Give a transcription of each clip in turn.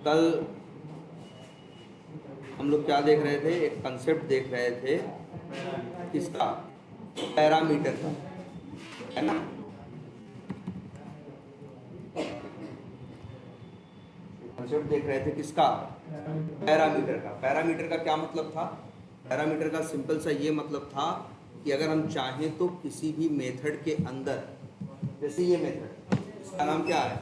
कल हम लोग क्या देख रहे थे, एक कंसेप्ट देख रहे थे किसका, पैरामीटर का, है ना। कंसेप्ट देख रहे थे किसका, पैरामीटर का। पैरामीटर का क्या मतलब था? पैरामीटर का सिंपल सा ये मतलब था कि अगर हम चाहें तो किसी भी मेथड के अंदर, जैसे ये मेथड, इसका नाम क्या है,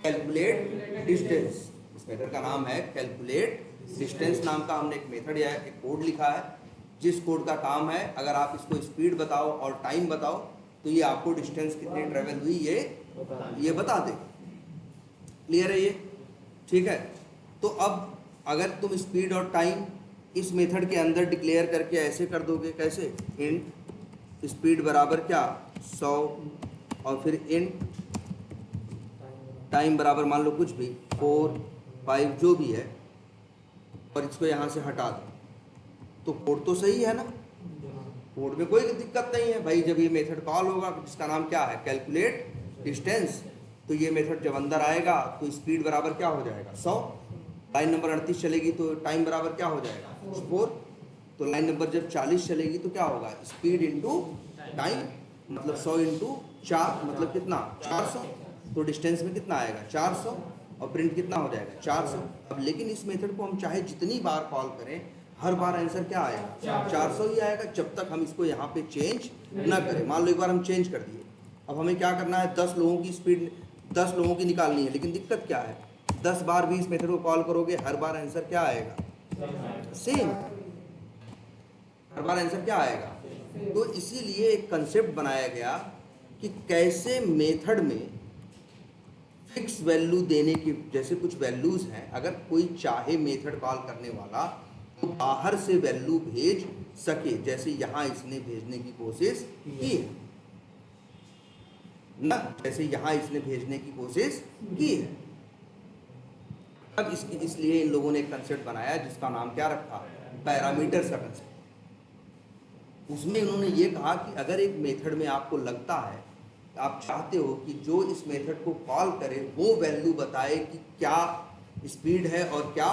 कैलकुलेट डिस्टेंस। इस मेथड का नाम है कैलकुलेट डिस्टेंस नाम का हमने एक मेथड या एक कोड लिखा है, जिस कोड का काम है अगर आप इसको स्पीड बताओ और टाइम बताओ तो ये आपको डिस्टेंस कितनी ट्रेवल हुई ये बता दे। क्लियर है ये? ठीक है। तो अब अगर तुम स्पीड और टाइम इस मेथड के अंदर डिक्लेयर करके ऐसे कर दोगे, कैसे, इंट स्पीड बराबर क्या 100 और फिर इंट टाइम बराबर मान लो कुछ भी 4 5 जो भी है, और इसको यहाँ से हटा दो, तो कोड तो सही है ना, कोड में कोई दिक्कत नहीं है भाई। जब ये मेथड कॉल होगा जिसका नाम क्या है, कैलकुलेट डिस्टेंस, तो ये मेथड जब अंदर आएगा तो स्पीड बराबर क्या हो जाएगा 100, लाइन नंबर 38 चलेगी तो टाइम बराबर क्या हो जाएगा 4, तो लाइन नंबर जब 40 चलेगी तो क्या होगा, स्पीड इंटू टाइम, मतलब 100 इंटू 4 मतलब कितना 400, तो डिस्टेंस में कितना आएगा 400, और प्रिंट कितना हो जाएगा 400। अब लेकिन इस मेथड को हम चाहे जितनी बार कॉल करें हर बार आंसर क्या आएगा 400 ही आएगा, जब तक हम इसको यहाँ पे चेंज ना करें। मान लो एक बार हम चेंज कर दिए, अब हमें क्या करना है, 10 लोगों की स्पीड 10 लोगों की निकालनी है, लेकिन दिक्कत क्या है, 10 बार भी इस मेथड को कॉल करोगे हर बार आंसर क्या आएगा, सेम, हर बार आंसर क्या आएगा। तो इसीलिए एक कंसेप्ट बनाया गया कि कैसे मेथड में फिक्स वैल्यू देने की, जैसे कुछ वैल्यूज हैं, अगर कोई चाहे मेथड कॉल करने वाला तो बाहर से वैल्यू भेज सके, जैसे यहाँ इसने भेजने की कोशिश की है ना, जैसे यहाँ इसने भेजने की कोशिश की है। अब इसलिए इन लोगों ने एक कंसेप्ट बनाया जिसका नाम क्या रखा, पैरामीटर्स का कंसेप्ट। उसमें उन्होंने ये कहा कि अगर एक मेथड में आपको लगता है, आप चाहते हो कि जो इस मेथड को कॉल करे वो वैल्यू बताए कि क्या स्पीड है और क्या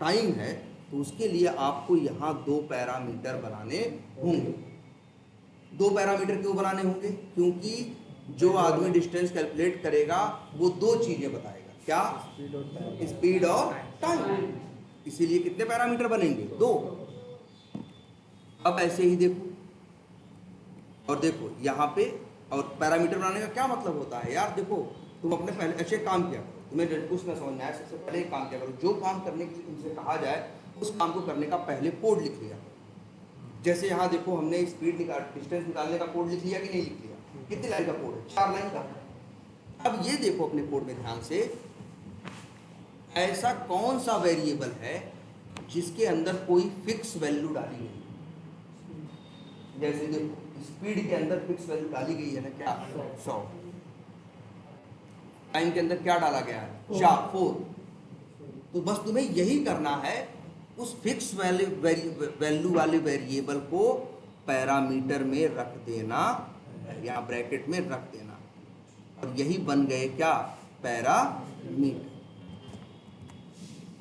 टाइम है, तो उसके लिए आपको यहाँ 2 पैरामीटर बनाने होंगे। 2 पैरामीटर क्यों बनाने होंगे? क्योंकि जो आदमी डिस्टेंस कैलकुलेट करेगा वो 2 चीजें बताएगा, क्या, स्पीड और टाइम। इसीलिए कितने पैरामीटर बनेंगे, 2। अब ऐसे ही देखो, और देखो यहाँ पे, और पैरामीटर बनाने का क्या मतलब होता है यार, देखो तुम अपने पहले अच्छे काम किया करो, तुम्हें कुछ ना समझना है, सबसे पहले एक काम किया करो, जो काम करने के लिए तुमसे कहा जाए उस काम को करने का पहले कोड लिख लिया। जैसे यहाँ देखो हमने स्पीड डिस्टेंस निकालने का कोड लिख लिया कि नहीं लिख लिया, कितनी लाइन का कोड है, 4 लाइन का। अब ये देखो अपने कोड में ध्यान से, ऐसा कौन सा वेरिएबल है जिसके अंदर कोई फिक्स वैल्यू डाली गई है। जैसे देखो स्पीड के अंदर फिक्स वैल्यू डाली गई है ना, क्या 100, टाइम के अंदर क्या डाला गया है 4। तो बस तुम्हें यही करना है, उस फिक्स वैल्यू वाले वेरिएबल को पैरामीटर में रख देना या ब्रैकेट में रख देना, और यही बन गए क्या, पैरामीटर।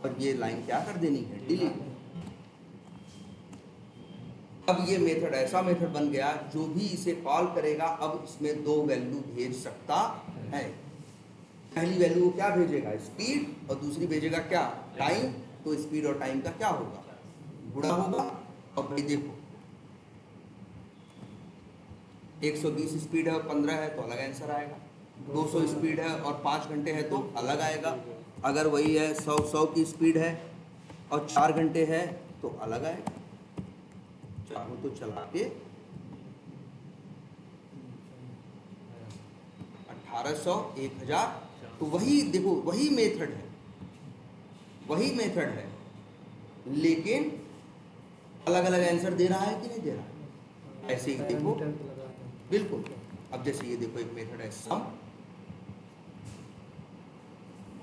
और ये लाइन क्या कर देनी है, डिलीट। अब ये मेथड ऐसा मेथड बन गया जो भी इसे कॉल करेगा अब इसमें 2 वैल्यू भेज सकता है। पहली वैल्यू को क्या भेजेगा, स्पीड, और दूसरी भेजेगा क्या, टाइम। तो स्पीड और टाइम का क्या होगा, गुणा होगा। और भाई देखो 120 स्पीड है और 15 है तो अलग आंसर आएगा, 200 स्पीड है और 5 घंटे है तो अलग आएगा, अगर वही है 100 की स्पीड है और 4 घंटे है तो अलग आएगा। चाहो तो चला के 1800 1000, तो वही देखो वही मेथड है, वही मेथड है, लेकिन अलग अलग आंसर दे रहा है कि नहीं दे रहा है। ऐसे ही देखो बिल्कुल। अब जैसे ये देखो एक मेथड है सम,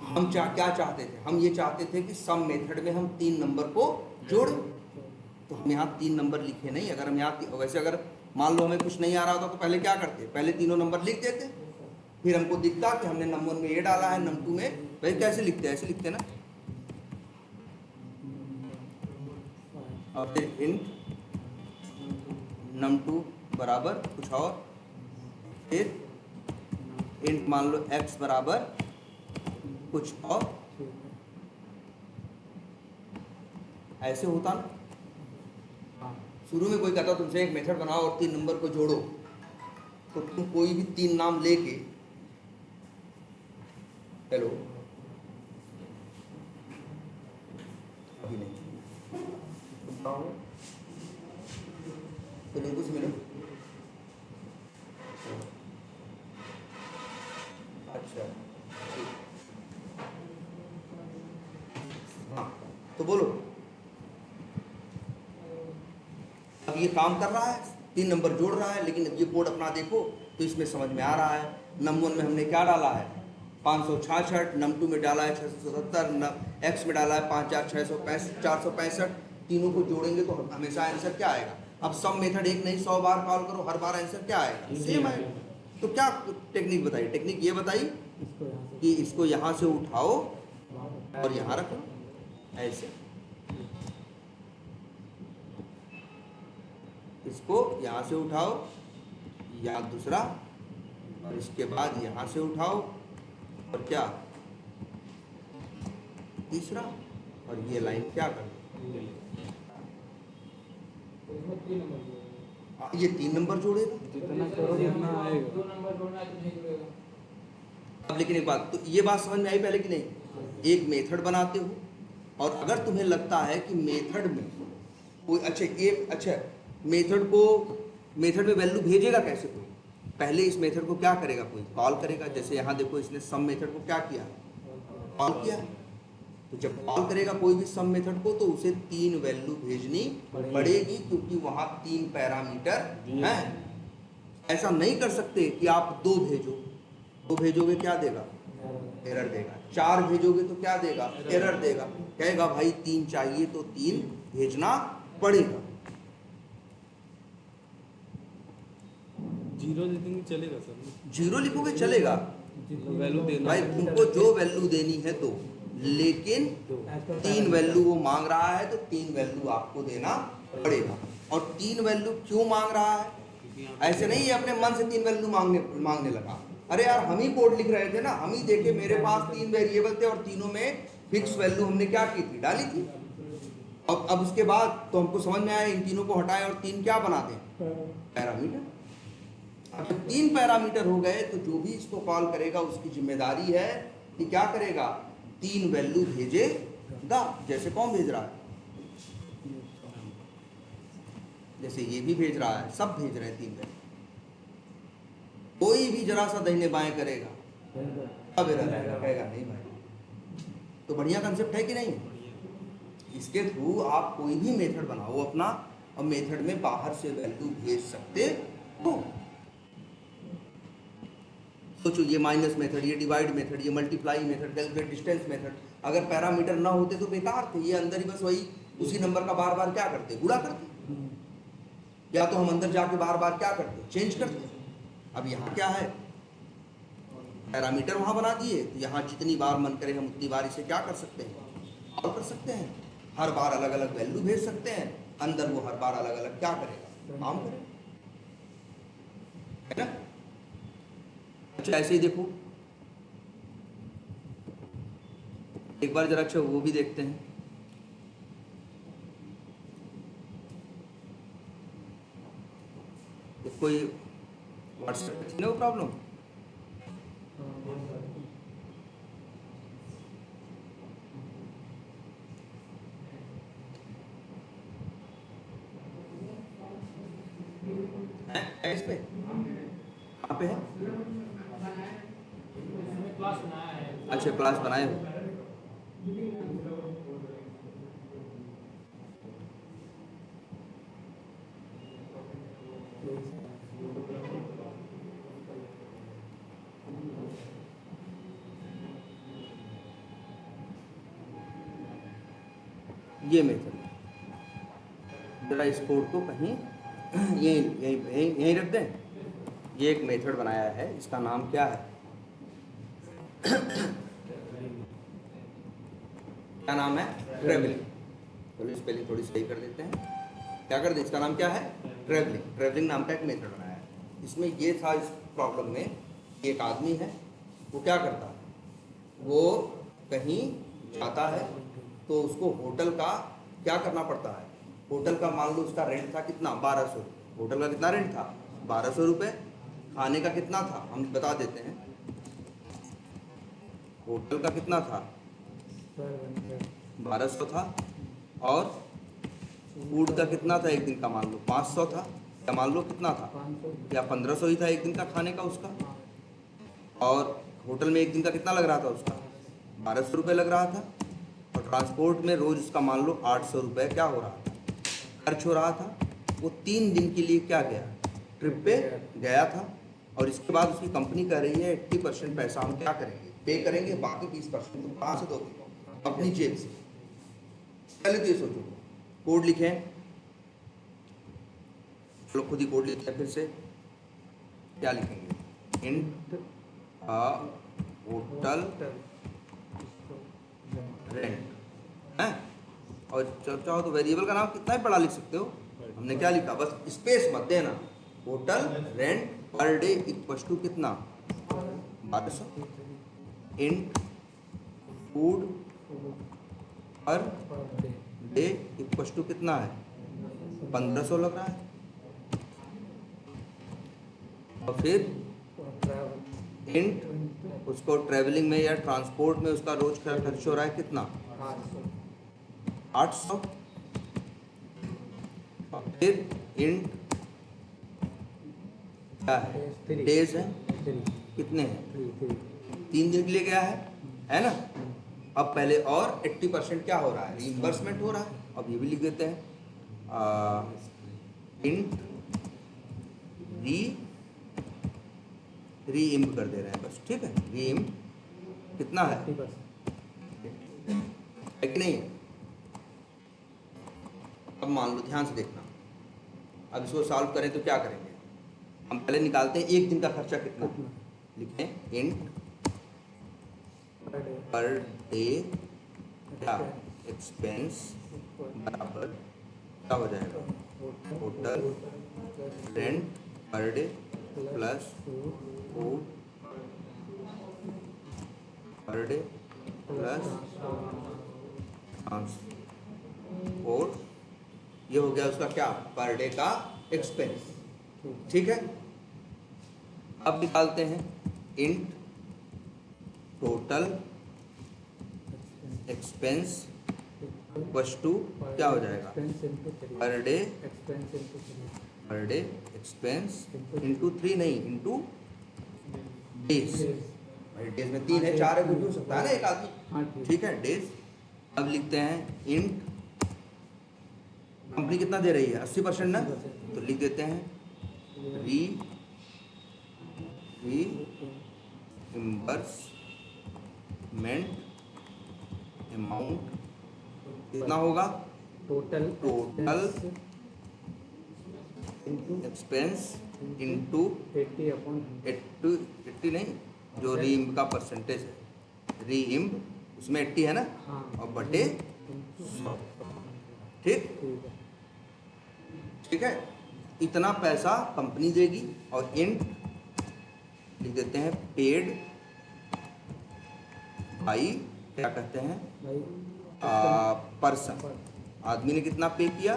हम क्या चाहते थे, हम ये चाहते थे कि सम मेथड में हम 3 नंबर को जोड़ें, तो हम यहाँ 3 नंबर लिखे नहीं। अगर हम यहाँ वैसे अगर मान लो हमें कुछ नहीं आ रहा था तो पहले क्या करते, पहले तीनों नंबर लिख देते, फिर हमको दिखता कि हमने नंबर में ये डाला है, नंबर 2 में, भाई कैसे लिखते हैं, ऐसे लिखते ना, और फिर इंट num2 बराबर कुछ और, फिर इंट मान लो x बराबर कुछ और, ऐसे होता ना। शुरू में कोई कहता तुमसे एक मेथड बनाओ और 3 नंबर को जोड़ो, तो तुम कोई भी 3 नाम लेके, हेलो अभी नहीं तो नहीं कुछ मिलो। अच्छा हाँ तो बोलो। अब ये काम कर रहा है, 3 नंबर जोड़ रहा है, लेकिन अब ये कोड अपना देखो तो इसमें समझ में आ रहा है। num1 में हमने क्या डाला है 566, num2 में डाला है 677, x में डाला है 465, तीनों को जोड़ेंगे तो हमेशा आंसर क्या आएगा। अब सब मेथड एक नहीं 100 बार कॉल करो, हर बार आंसर क्या आएगा, सेम आएगा। तो क्या टेक्निक बताई, टेक्निक ये बताई कि इसको यहाँ से उठाओ और यहाँ रखो, ऐसे इसको यहाँ से उठाओ, यहाँ दूसरा, और इसके बाद यहाँ से उठाओ और क्या तीसरा, और ये लाइन क्या कर ये 3 नंबर जोड़ेगा। अब लेकिन एक बात, तो ये बात समझ में आई पहले कि नहीं, एक मेथड बनाते हो और अगर तुम्हें लगता है कि मेथड में कोई अच्छा मेथड में वैल्यू भेजेगा कैसे कोई, पहले इस मेथड को क्या करेगा, कोई कॉल करेगा। जैसे यहाँ देखो इसने सम मेथड को क्या किया, कॉल किया। तो जब कॉल करेगा कोई भी सम मेथड को तो उसे 3 वैल्यू भेजनी पड़ेगी, क्योंकि वहाँ 3 पैरामीटर हैं। ऐसा नहीं कर सकते कि आप 2 भेजो, 2 भेजोगे क्या देगा, एरर देगा। 4 भेजोगे तो क्या देगा, एरर देगा। कहेगा भाई 3 चाहिए तो 3 भेजना पड़ेगा। 0 लिखेंगे चलेगा सर, 0 लिखोगे चलेगा वैल्यू देना भाई, तुमको जो वैल्यू देनी है तो, लेकिन 3 वैल्यू वो मांग रहा है तो 3 वैल्यू आपको देना पड़ेगा। और 3 वैल्यू क्यों मांग रहा है, ऐसे नहीं है अपने मन से 3 वैल्यू मांगने लगा। अरे यार हम ही कोड लिख रहे थे ना, हम ही देखे मेरे पास 3 वेरिएबल थे और तीनों में फिक्स वैल्यू हमने क्या की थी, डाली थी। अब उसके बाद तो हमको समझ में आया इन तीनों को हटाएं और 3 क्या बना दें, पैरामीटर। अब जब 3 पैरामीटर हो गए तो जो भी इसको कॉल करेगा उसकी जिम्मेदारी है कि क्या करेगा, 3 वैल्यू भेजेगा। जैसे कौन भेज रहा है, जैसे ये भी भेज रहा है, सब भेज रहे हैं 3 वैल्यू। कोई भी जरा सा दाहिने बाएं करेगा अब एरर आएगा, कहेगा नहीं भाई। तो बढ़िया कंसेप्ट है कि नहीं। इसके थ्रू आप कोई भी मेथड बनाओ अपना, और मेथड में बाहर से वैल्यू भेज सकते हो। सोचो ये माइनस मेथड, ये डिवाइड मेथड, ये multiply method, calculate distance method, अगर पैरामीटर ना होते तो बेकार थे। ये अंदर ही बस वही उसी नंबर का बार बार क्या करते, गुणा करते, या तो हम अंदर जाके बार बार क्या करते, चेंज करते। अब यहाँ क्या है, पैरामीटर वहाँ बना दिए, तो यहाँ जितनी बार मन करे हम उतनी बार इसे क्या कर सकते हैं, कॉल कर सकते हैं। हर बार अलग अलग वैल्यू भेज सकते हैं, अंदर वो हर बार अलग अलग क्या करेगा, काम करेगा, है ना। अच्छा ऐसे ही देखो, एक बार जरा अच्छा वो भी देखते हैं। तो कोई व्हाट्सएप पे थी ना वो प्रॉब्लम, इस पे कहाँ पे है, अच्छा क्लास बनाए हो। ये मेथड जरा इस कोड को कहीं यहीं रख दें। ये एक मेथड बनाया है, इसका नाम क्या है, क्या नाम है, ट्रेवलिंग। चलो इस पहले थोड़ी सही कर देते हैं। क्या कर दें, इसका नाम क्या है, ट्रैवलिंग। ट्रैवलिंग नाम का एक मेथड बनाया है। इसमें ये था इस प्रॉब्लम में, एक आदमी है, वो क्या करता है, वो कहीं जाता है तो उसको होटल का क्या करना पड़ता है, होटल का मान लो उसका रेंट था कितना, 1200। होटल का कितना रेंट था, 1200 रुपये। खाने का कितना था, हम बता देते हैं। होटल का कितना था, 1200 था। और फूड का कितना था एक दिन का, मान लो 500 था, या मान लो कितना था, या 1500 ही था एक दिन का खाने का उसका। और होटल में एक दिन का कितना लग रहा था उसका, 1200 रुपये लग रहा था। और ट्रांसपोर्ट में रोज़ उसका मान लो 800 रुपये क्या हो रहा था, खर्च हो रहा था। वो 3 दिन के लिए क्या गया, ट्रिप पे गया था। और इसके बाद उसकी कंपनी कह रही है 80% पैसा हम क्या करेंगे, पे करेंगे, बाकी 20% तुम कहाँ से दोगे, अपनी जेब से। पहले तो ये सोचो, कोड लिखें, चलो खुद ही कोड लिखते हैं फिर से। क्या लिखेंगे, इंट होटल रेंट है। और चाहो तो वेरिएबल का नाम कितना ही बड़ा लिख सकते हो। हमने क्या लिखा, बस स्पेस मत देना। Hotel rent per day equal to कितना, 1200। इंट food per day equal to कितना है, 1500 लग रहा है। और फिर इंट उसको ट्रैवलिंग में या ट्रांसपोर्ट में उसका रोज का खर्च हो रहा है कितना, 800। और फिर इंट क्या है, डेज है, कितने हैं, 3 दिन के लिए गया है ना। अब पहले और 80% क्या हो रहा है, रीइंबर्समेंट हो रहा है। अब ये भी लिख देते हैं, इंट रीइंब कर दे रहे हैं बस, ठीक है। रीइंब कितना है, है कि नहीं। अब मान लो, ध्यान से देखना, अब इसको सॉल्व करें तो क्या करेंगे, हम पहले निकालते हैं एक दिन का खर्चा कितना, लिखें इंट पर डे क्या एक्सपेंस बराबर क्या हो जाएगा, hotel rent per debt plus food per debt plus transport. ये हो गया उसका क्या, पर डे का एक्सपेंस, ठीक है। अब निकालते हैं इंट टोटल एक्सपेंस इक्वल टू क्या हो जाएगा, पर डे एक्सपेंस इंटू 3 नहीं, इंटू डेज। डेज में 3 है, 4 है, कुछ भी हो सकता है ना एक आदमी, ठीक है, डेज। अब लिखते हैं इंट कंपनी कितना दे रही है, 80% ना, तो लिख देते हैं रीइंबर्समेंट अमाउंट कितना होगा, टोटल एक्सपेंस इंटू 80 नहीं, जो रीइंब का परसेंटेज है, रीइंब उसमें 80 है ना, और बटे 100, ठीक है। इतना पैसा कंपनी देगी। और इंट लिख देते हैं पेड बाई, क्या कहते हैं, पर्सन। आदमी ने कितना पे किया,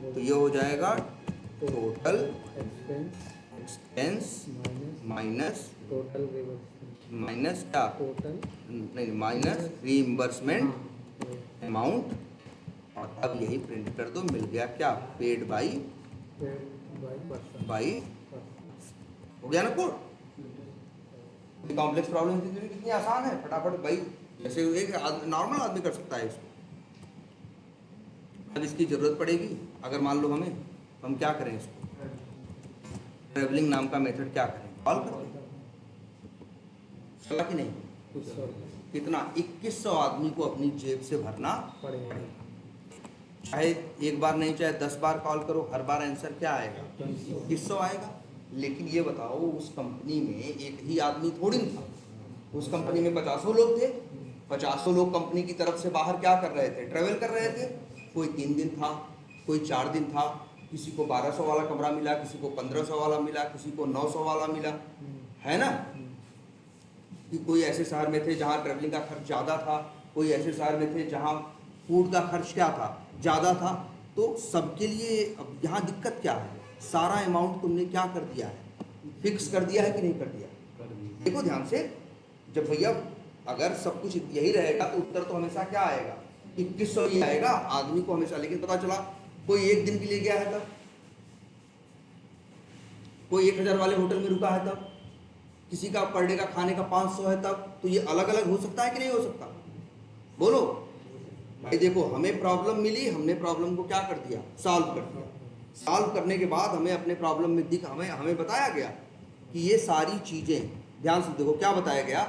तो ये हो जाएगा टोटल एक्सपेंस माइनस क्या, नहीं माइनस रीइंबर्समेंट अमाउंट। और अब यही प्रिंट कर दो, मिल गया क्या, पेड बाई हो गया ना कोड। कॉम्प्लेक्स प्रॉब्लम कितनी आसान है, फटाफट भाई, जैसे एक नॉर्मल आदमी कर सकता है इसको। अब इसकी ज़रूरत पड़ेगी अगर मान लो हमें, तो हम क्या करें, इसको ट्रैवलिंग नाम का मेथड क्या करें, कॉल करें, चला कि नहीं। कितना, 2100 आदमी को अपनी जेब से भरना पड़ेगा। चाहे एक बार नहीं, चाहे 10 बार कॉल करो, हर बार आंसर क्या आएगा, 2100 आएगा। लेकिन ये बताओ, उस कंपनी में एक ही आदमी थोड़ी था, उस कंपनी में 50 लोग थे। 50 लोग कंपनी की तरफ से बाहर क्या कर रहे थे, ट्रैवल कर रहे थे। कोई 3 दिन था, कोई 4 दिन था, किसी को 1200 वाला कमरा मिला, किसी को 1500 वाला मिला, किसी को 900 वाला मिला, है ना। कि कोई ऐसे शहर में थे जहाँ ट्रैवलिंग का खर्च ज़्यादा था, कोई ऐसे शहर में थे जहाँ फूड का खर्च क्या था, ज़्यादा था। तो सबके लिए अब यहाँ दिक्कत क्या है, सारा अमाउंट तुमने क्या कर दिया है, फिक्स कर दिया है कि नहीं कर दिया। देखो ध्यान से, जब भैया अगर सब कुछ यही रहेगा तो उत्तर तो हमेशा क्या आएगा, 2100 ही आएगा आदमी को हमेशा। लेकिन पता चला कोई एक दिन के लिए गया है तब, कोई 1000 वाले होटल में रुका है तब, किसी का पर डे का खाने का 500 है तब, तो ये अलग अलग हो सकता है कि नहीं हो सकता, बोलो भाई। देखो हमें प्रॉब्लम मिली, हमने प्रॉब्लम को क्या कर दिया, सॉल्व कर दिया। सॉल्व करने के बाद हमें अपने प्रॉब्लम में हमें बताया गया कि ये सारी चीजें, ध्यान से देखो क्या बताया गया,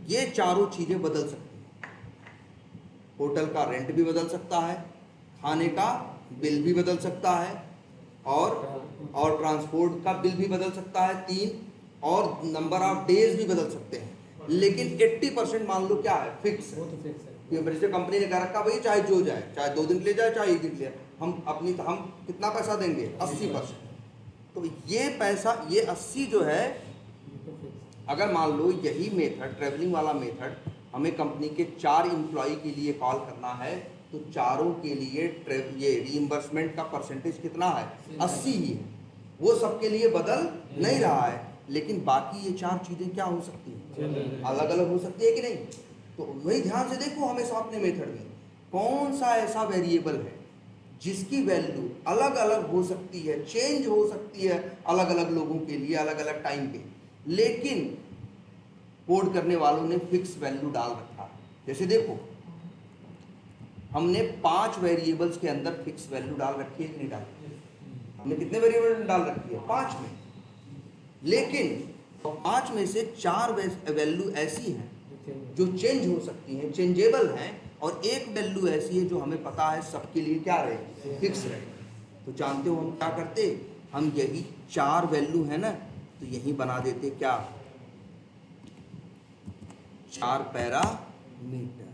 ये चारों चीजें बदल सकती हैं। होटल का रेंट भी बदल सकता है, खाने का बिल भी बदल सकता है, और ट्रांसपोर्ट का बिल भी बदल सकता है 3, और नंबर ऑफ डेज भी बदल सकते हैं। लेकिन 80% मान लो क्या है, फिक्स है। जैसे कंपनी ने कह रखा भाई चाहे जो जाए, चाहे 2 दिन के लिए जाए, चाहे 1 दिन के लिए, हम कितना पैसा देंगे, 80%। तो ये पैसा, ये 80 जो है, अगर मान लो यही मेथड, ट्रैवलिंग वाला मेथड, हमें कंपनी के 4 एम्प्लॉय के लिए कॉल करना है, तो चारों के लिए ये रीइंबर्समेंट का परसेंटेज कितना है, 80 ही है। वो सबके लिए बदल नहीं रहा है, लेकिन बाकी ये 4 चीजें क्या हो सकती हैं, अलग अलग हो सकती है कि नहीं। तो वही ध्यान से देखो हमेशा अपने मेथड में कौन सा ऐसा वेरिएबल है जिसकी वैल्यू अलग अलग हो सकती है, चेंज हो सकती है अलग अलग लोगों के लिए, अलग अलग टाइम पे, लेकिन कोड करने वालों ने फिक्स वैल्यू डाल रखा है। जैसे देखो हमने 5 वेरिएबल्स के अंदर फिक्स वैल्यू डाल रखी है कि नहीं डाली, हमने कितने वेरिएबल डाल रखी है, 5 में। लेकिन 5 में से 4 वैल्यू ऐसी हैं जो चेंज हो सकती हैं, चेंजेबल हैं, और एक वैल्यू ऐसी है जो हमें पता है सबके लिए क्या रहेगी, फिक्स रहेगी। तो जानते हो हम क्या करते, हम यही 4 वैल्यू है ना, तो यही बना देते क्या, 4 पैरामीटर।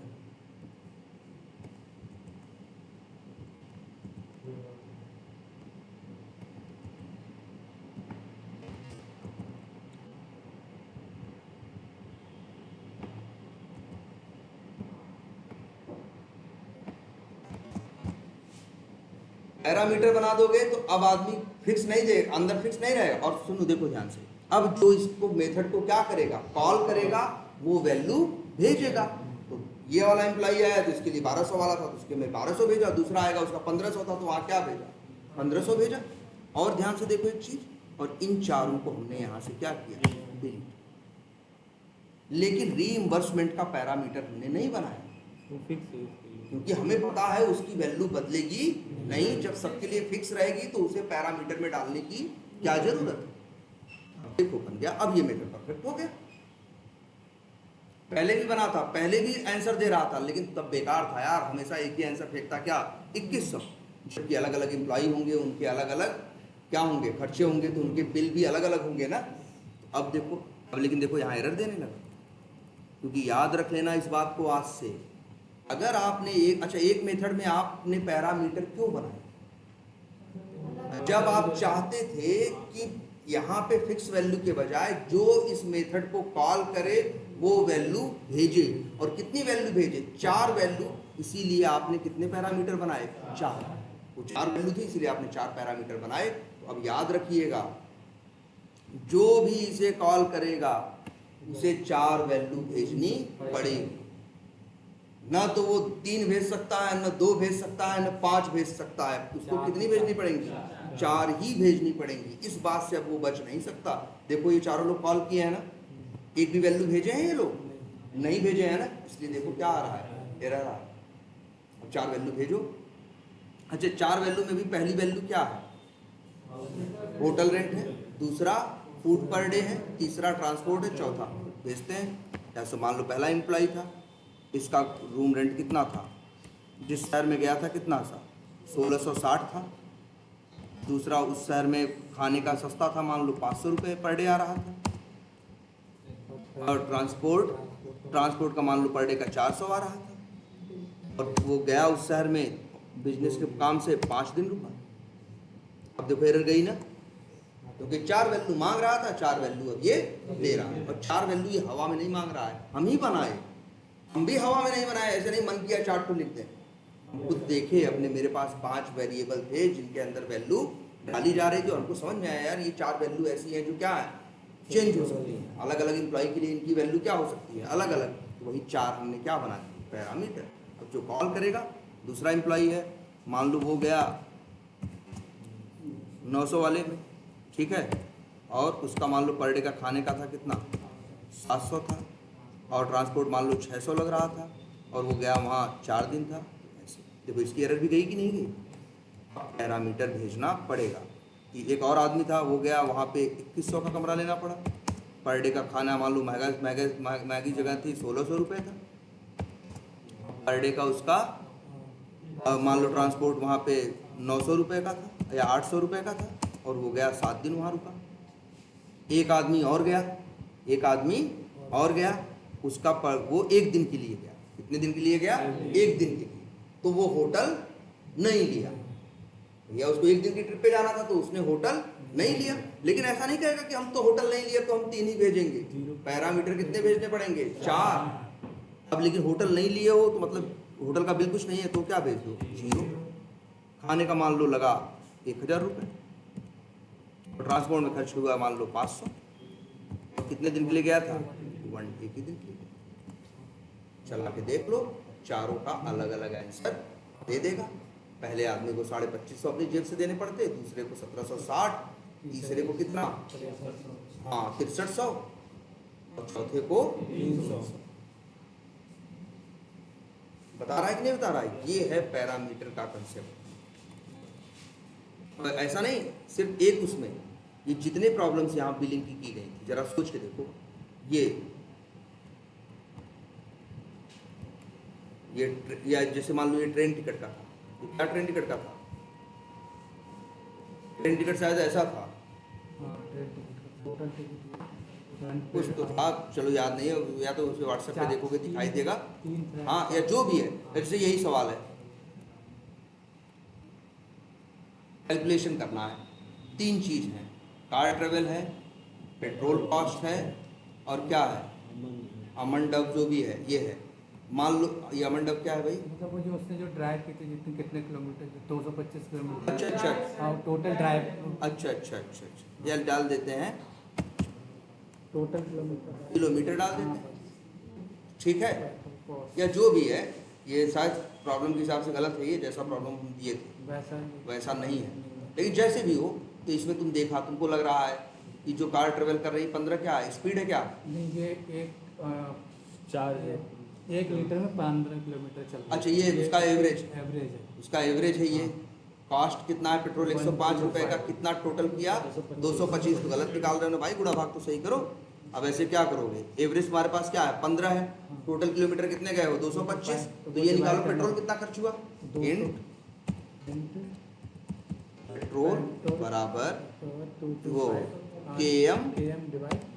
पैरामीटर बना दोगे तो अब आदमी फिक्स नहीं दे, अंदर फिक्स नहीं रहेगा। और सुनो देखो ध्यान से, अब जो इसको मेथड को क्या करेगा, कॉल करेगा, वो वैल्यू भेजेगा। तो ये वाला एम्प्लॉई आया तो इसके लिए 1200 वाला था, तो उसके में 1200 भेजा, दूसरा आएगा उसका 1500 था, तो वहाँ क्या भेजा, 1500 भेजा। और ध्यान से देखो एक चीज, और इन चारों को हमने यहाँ से क्या किया, डिलीट। लेकिन रीइंबर्समेंट का पैरामीटर हमने नहीं बनाया, क्योंकि हमें पता है उसकी वैल्यू बदलेगी नहीं। जब सबके लिए फिक्स रहेगी तो उसे पैरामीटर में डालने की क्या जरूरत है। देखो बन गया, अब ये मेथड परफेक्ट हो गया। पहले भी बना था, पहले भी आंसर दे रहा था, लेकिन तब बेकार था यार, हमेशा एक ही आंसर फेंकता, क्या 2100। जबकि अलग अलग एम्प्लॉई होंगे, उनके अलग अलग क्या होंगे, खर्चे होंगे, तो उनके बिल भी अलग अलग होंगे ना। अब देखो, अब लेकिन देखो यहाँ एरर देने लगा, क्योंकि याद रख लेना इस बात को आज से, अगर आपने एक मेथड में आपने पैरामीटर क्यों बनाया, जब आप चाहते थे कि यहाँ पे फिक्स वैल्यू के बजाय जो इस मेथड को कॉल करे वो वैल्यू भेजे। और कितनी वैल्यू भेजे, 4 वैल्यू। इसीलिए आपने कितने पैरामीटर बनाए, 4। वो 4 वैल्यू थी, इसीलिए आपने 4 पैरामीटर बनाए। तो अब याद रखिएगा, जो भी इसे कॉल करेगा उसे 4 वैल्यू भेजनी पड़ेगी। ना तो वो 3 भेज सकता है, ना 2 भेज सकता है, ना 5 भेज सकता है। उसको कितनी भेजनी पड़ेंगी, 4 ही भेजनी पड़ेंगी। इस बात से अब वो बच नहीं सकता। देखो ये चारों लोग कॉल किए हैं ना, एक भी वैल्यू भेजे हैं ये लोग, नहीं भेजे हैं ना, इसलिए देखो क्या आ रहा है, एरर आ रहा है। अब 4 वैल्यू भेजो। अच्छा, 4 वैल्यू में भी पहली वैल्यू क्या है, होटल रेंट है, दूसरा फूड पर डे है, तीसरा ट्रांसपोर्ट है, चौथा भेजते हैं। जैसे मान लो पहला एम्प्लॉय था, इसका रूम रेंट कितना था, जिस शहर में गया था कितना सा 1660 था। दूसरा उस शहर में खाने का सस्ता था, मान लो 500 रुपये पर डे आ रहा था। और ट्रांसपोर्ट का मान लो पर डे का 400 आ रहा था। और वो गया उस शहर में बिजनेस के काम से 5 दिन रुका। अब देखो एरर गई ना, क्योंकि 4 वैल्यू मांग रहा था, 4 वैल्यू अब ये दे रहा है। और 4 वैल्यू ये हवा में नहीं मांग रहा है, हम ही बनाए। हम भी हवा में नहीं बनाए, ऐसे नहीं मन किया चार्ट को लिख दें। हम खुद देखे अपने, मेरे पास 5 वेरिएबल थे जिनके अंदर वैल्यू डाली जा रही थी, और हमको समझ में आया यार ये 4 वैल्यू ऐसी हैं जो क्या है, चेंज हो सकती हैं। अलग अलग एम्प्लॉय के लिए इनकी वैल्यू क्या हो सकती है, अलग अलग। तो वही 4 हमने क्या बना दी, पैरामीटर। अब जो कॉल करेगा दूसरा एम्प्लॉय है, मान लो वो गया 900 वाले में, ठीक है, और उसका मान लो पर डे का खाने का था कितना, 700 था, और ट्रांसपोर्ट मान लो 600 लग रहा था, और वो गया वहाँ 4 दिन था। ऐसे देखो इसकी एरर भी गई कि नहीं गई। पैरामीटर भेजना पड़ेगा कि एक और आदमी था, वो गया वहाँ पे 2100 का कमरा लेना पड़ा, पर डे का खाना मान लो महंगी जगह थी 1600 रुपये था, पर डे का उसका मान लो ट्रांसपोर्ट वहाँ पे 900 रुपये का था या 800 रुपये का था, और वो गया 7 दिन वहाँ रुका। एक आदमी और गया, उसका वो 1 दिन के लिए गया। कितने दिन के लिए गया, 1 दिन के लिए। तो वो होटल नहीं लिया भैया, उसको 1 दिन की ट्रिप पे जाना था तो उसने होटल नहीं लिया। लेकिन ऐसा नहीं कहेगा कि हम तो होटल नहीं लिया तो हम 3 ही भेजेंगे। पैरामीटर कितने भेजने पड़ेंगे, 4। अब लेकिन होटल नहीं लिए हो तो मतलब होटल का बिल कुछ नहीं है, तो क्या भेज दो, 0। खाने का मान लो लगा 1000 रुपये, ट्रांसपोर्ट में खर्च हुआ मान लो 500। और कितने दिन के लिए गया था, 1 दिन के लिए। चला के देख लो, चारों का अलग अलग आंसर दे देगा। पहले आदमी को 2550 अपनी जेब से देने पड़ते, दूसरे को 1760, तीसरे को कितना, हाँ 6300, और चौथे को 300। बता रहा है कि नहीं बता रहा है। ये है पैरामीटर का कंसेप्ट। ऐसा नहीं सिर्फ एक उसमें, ये जितने प्रॉब्लम्स यहाँ बिलिंग की गई थी, जरा सोच के देखो। या जैसे मान लो ये ट्रेन टिकट का था, ये क्या ट्रेन टिकट का था, ट्रेन टिकट शायद ऐसा था, कुछ तो था, चलो याद नहीं है, या तो उसे व्हाट्सएप पे देखोगे दिखाई देगा, हाँ, या जो भी है। जैसे यही सवाल है, कैलकुलेशन करना है। 3 चीज है, कार ट्रेवल है, पेट्रोल कॉस्ट है, और क्या है, अमन डब जो भी है ये है। मान लो ये अमन डब क्या है भाई, मतलब वो जो उसने जो ड्राइव की थी, जितने कितने किलोमीटर, 225 किलोमीटर। अच्छा, हाँ टोटल ड्राइव। अच्छा, ये डाल देते हैं, टोटल किलोमीटर डाल देते हैं, ठीक है, या जो भी है। ये शायद प्रॉब्लम के हिसाब से गलत है, ये जैसा प्रॉब्लम हम दिए थे वैसा नहीं है। लेकिन जैसे भी हो, तो इसमें तुम देखा, तुमको लग रहा है कि जो कार ट्रेवल कर रही 15 क्या है, स्पीड है क्या, नहीं, ये 1 लीटर में 15 किलोमीटर चल रहा है। अच्छा, ये उसका एवरेज है, उसका एवरेज है। ये कॉस्ट कितना है, पेट्रोल 105 रुपये का, कितना टोटल किया, 225। तो गलत निकाल रहे हो ना भाई, गुणा भाग तो सही करो। अब ऐसे क्या करोगे, एवरेज तुम्हारे पास क्या है, 15 है, टोटल किलोमीटर कितने गए हो, 225। तो ये निकालो पेट्रोल कितना खर्च हुआ, पेट्रोल बराबर वो KM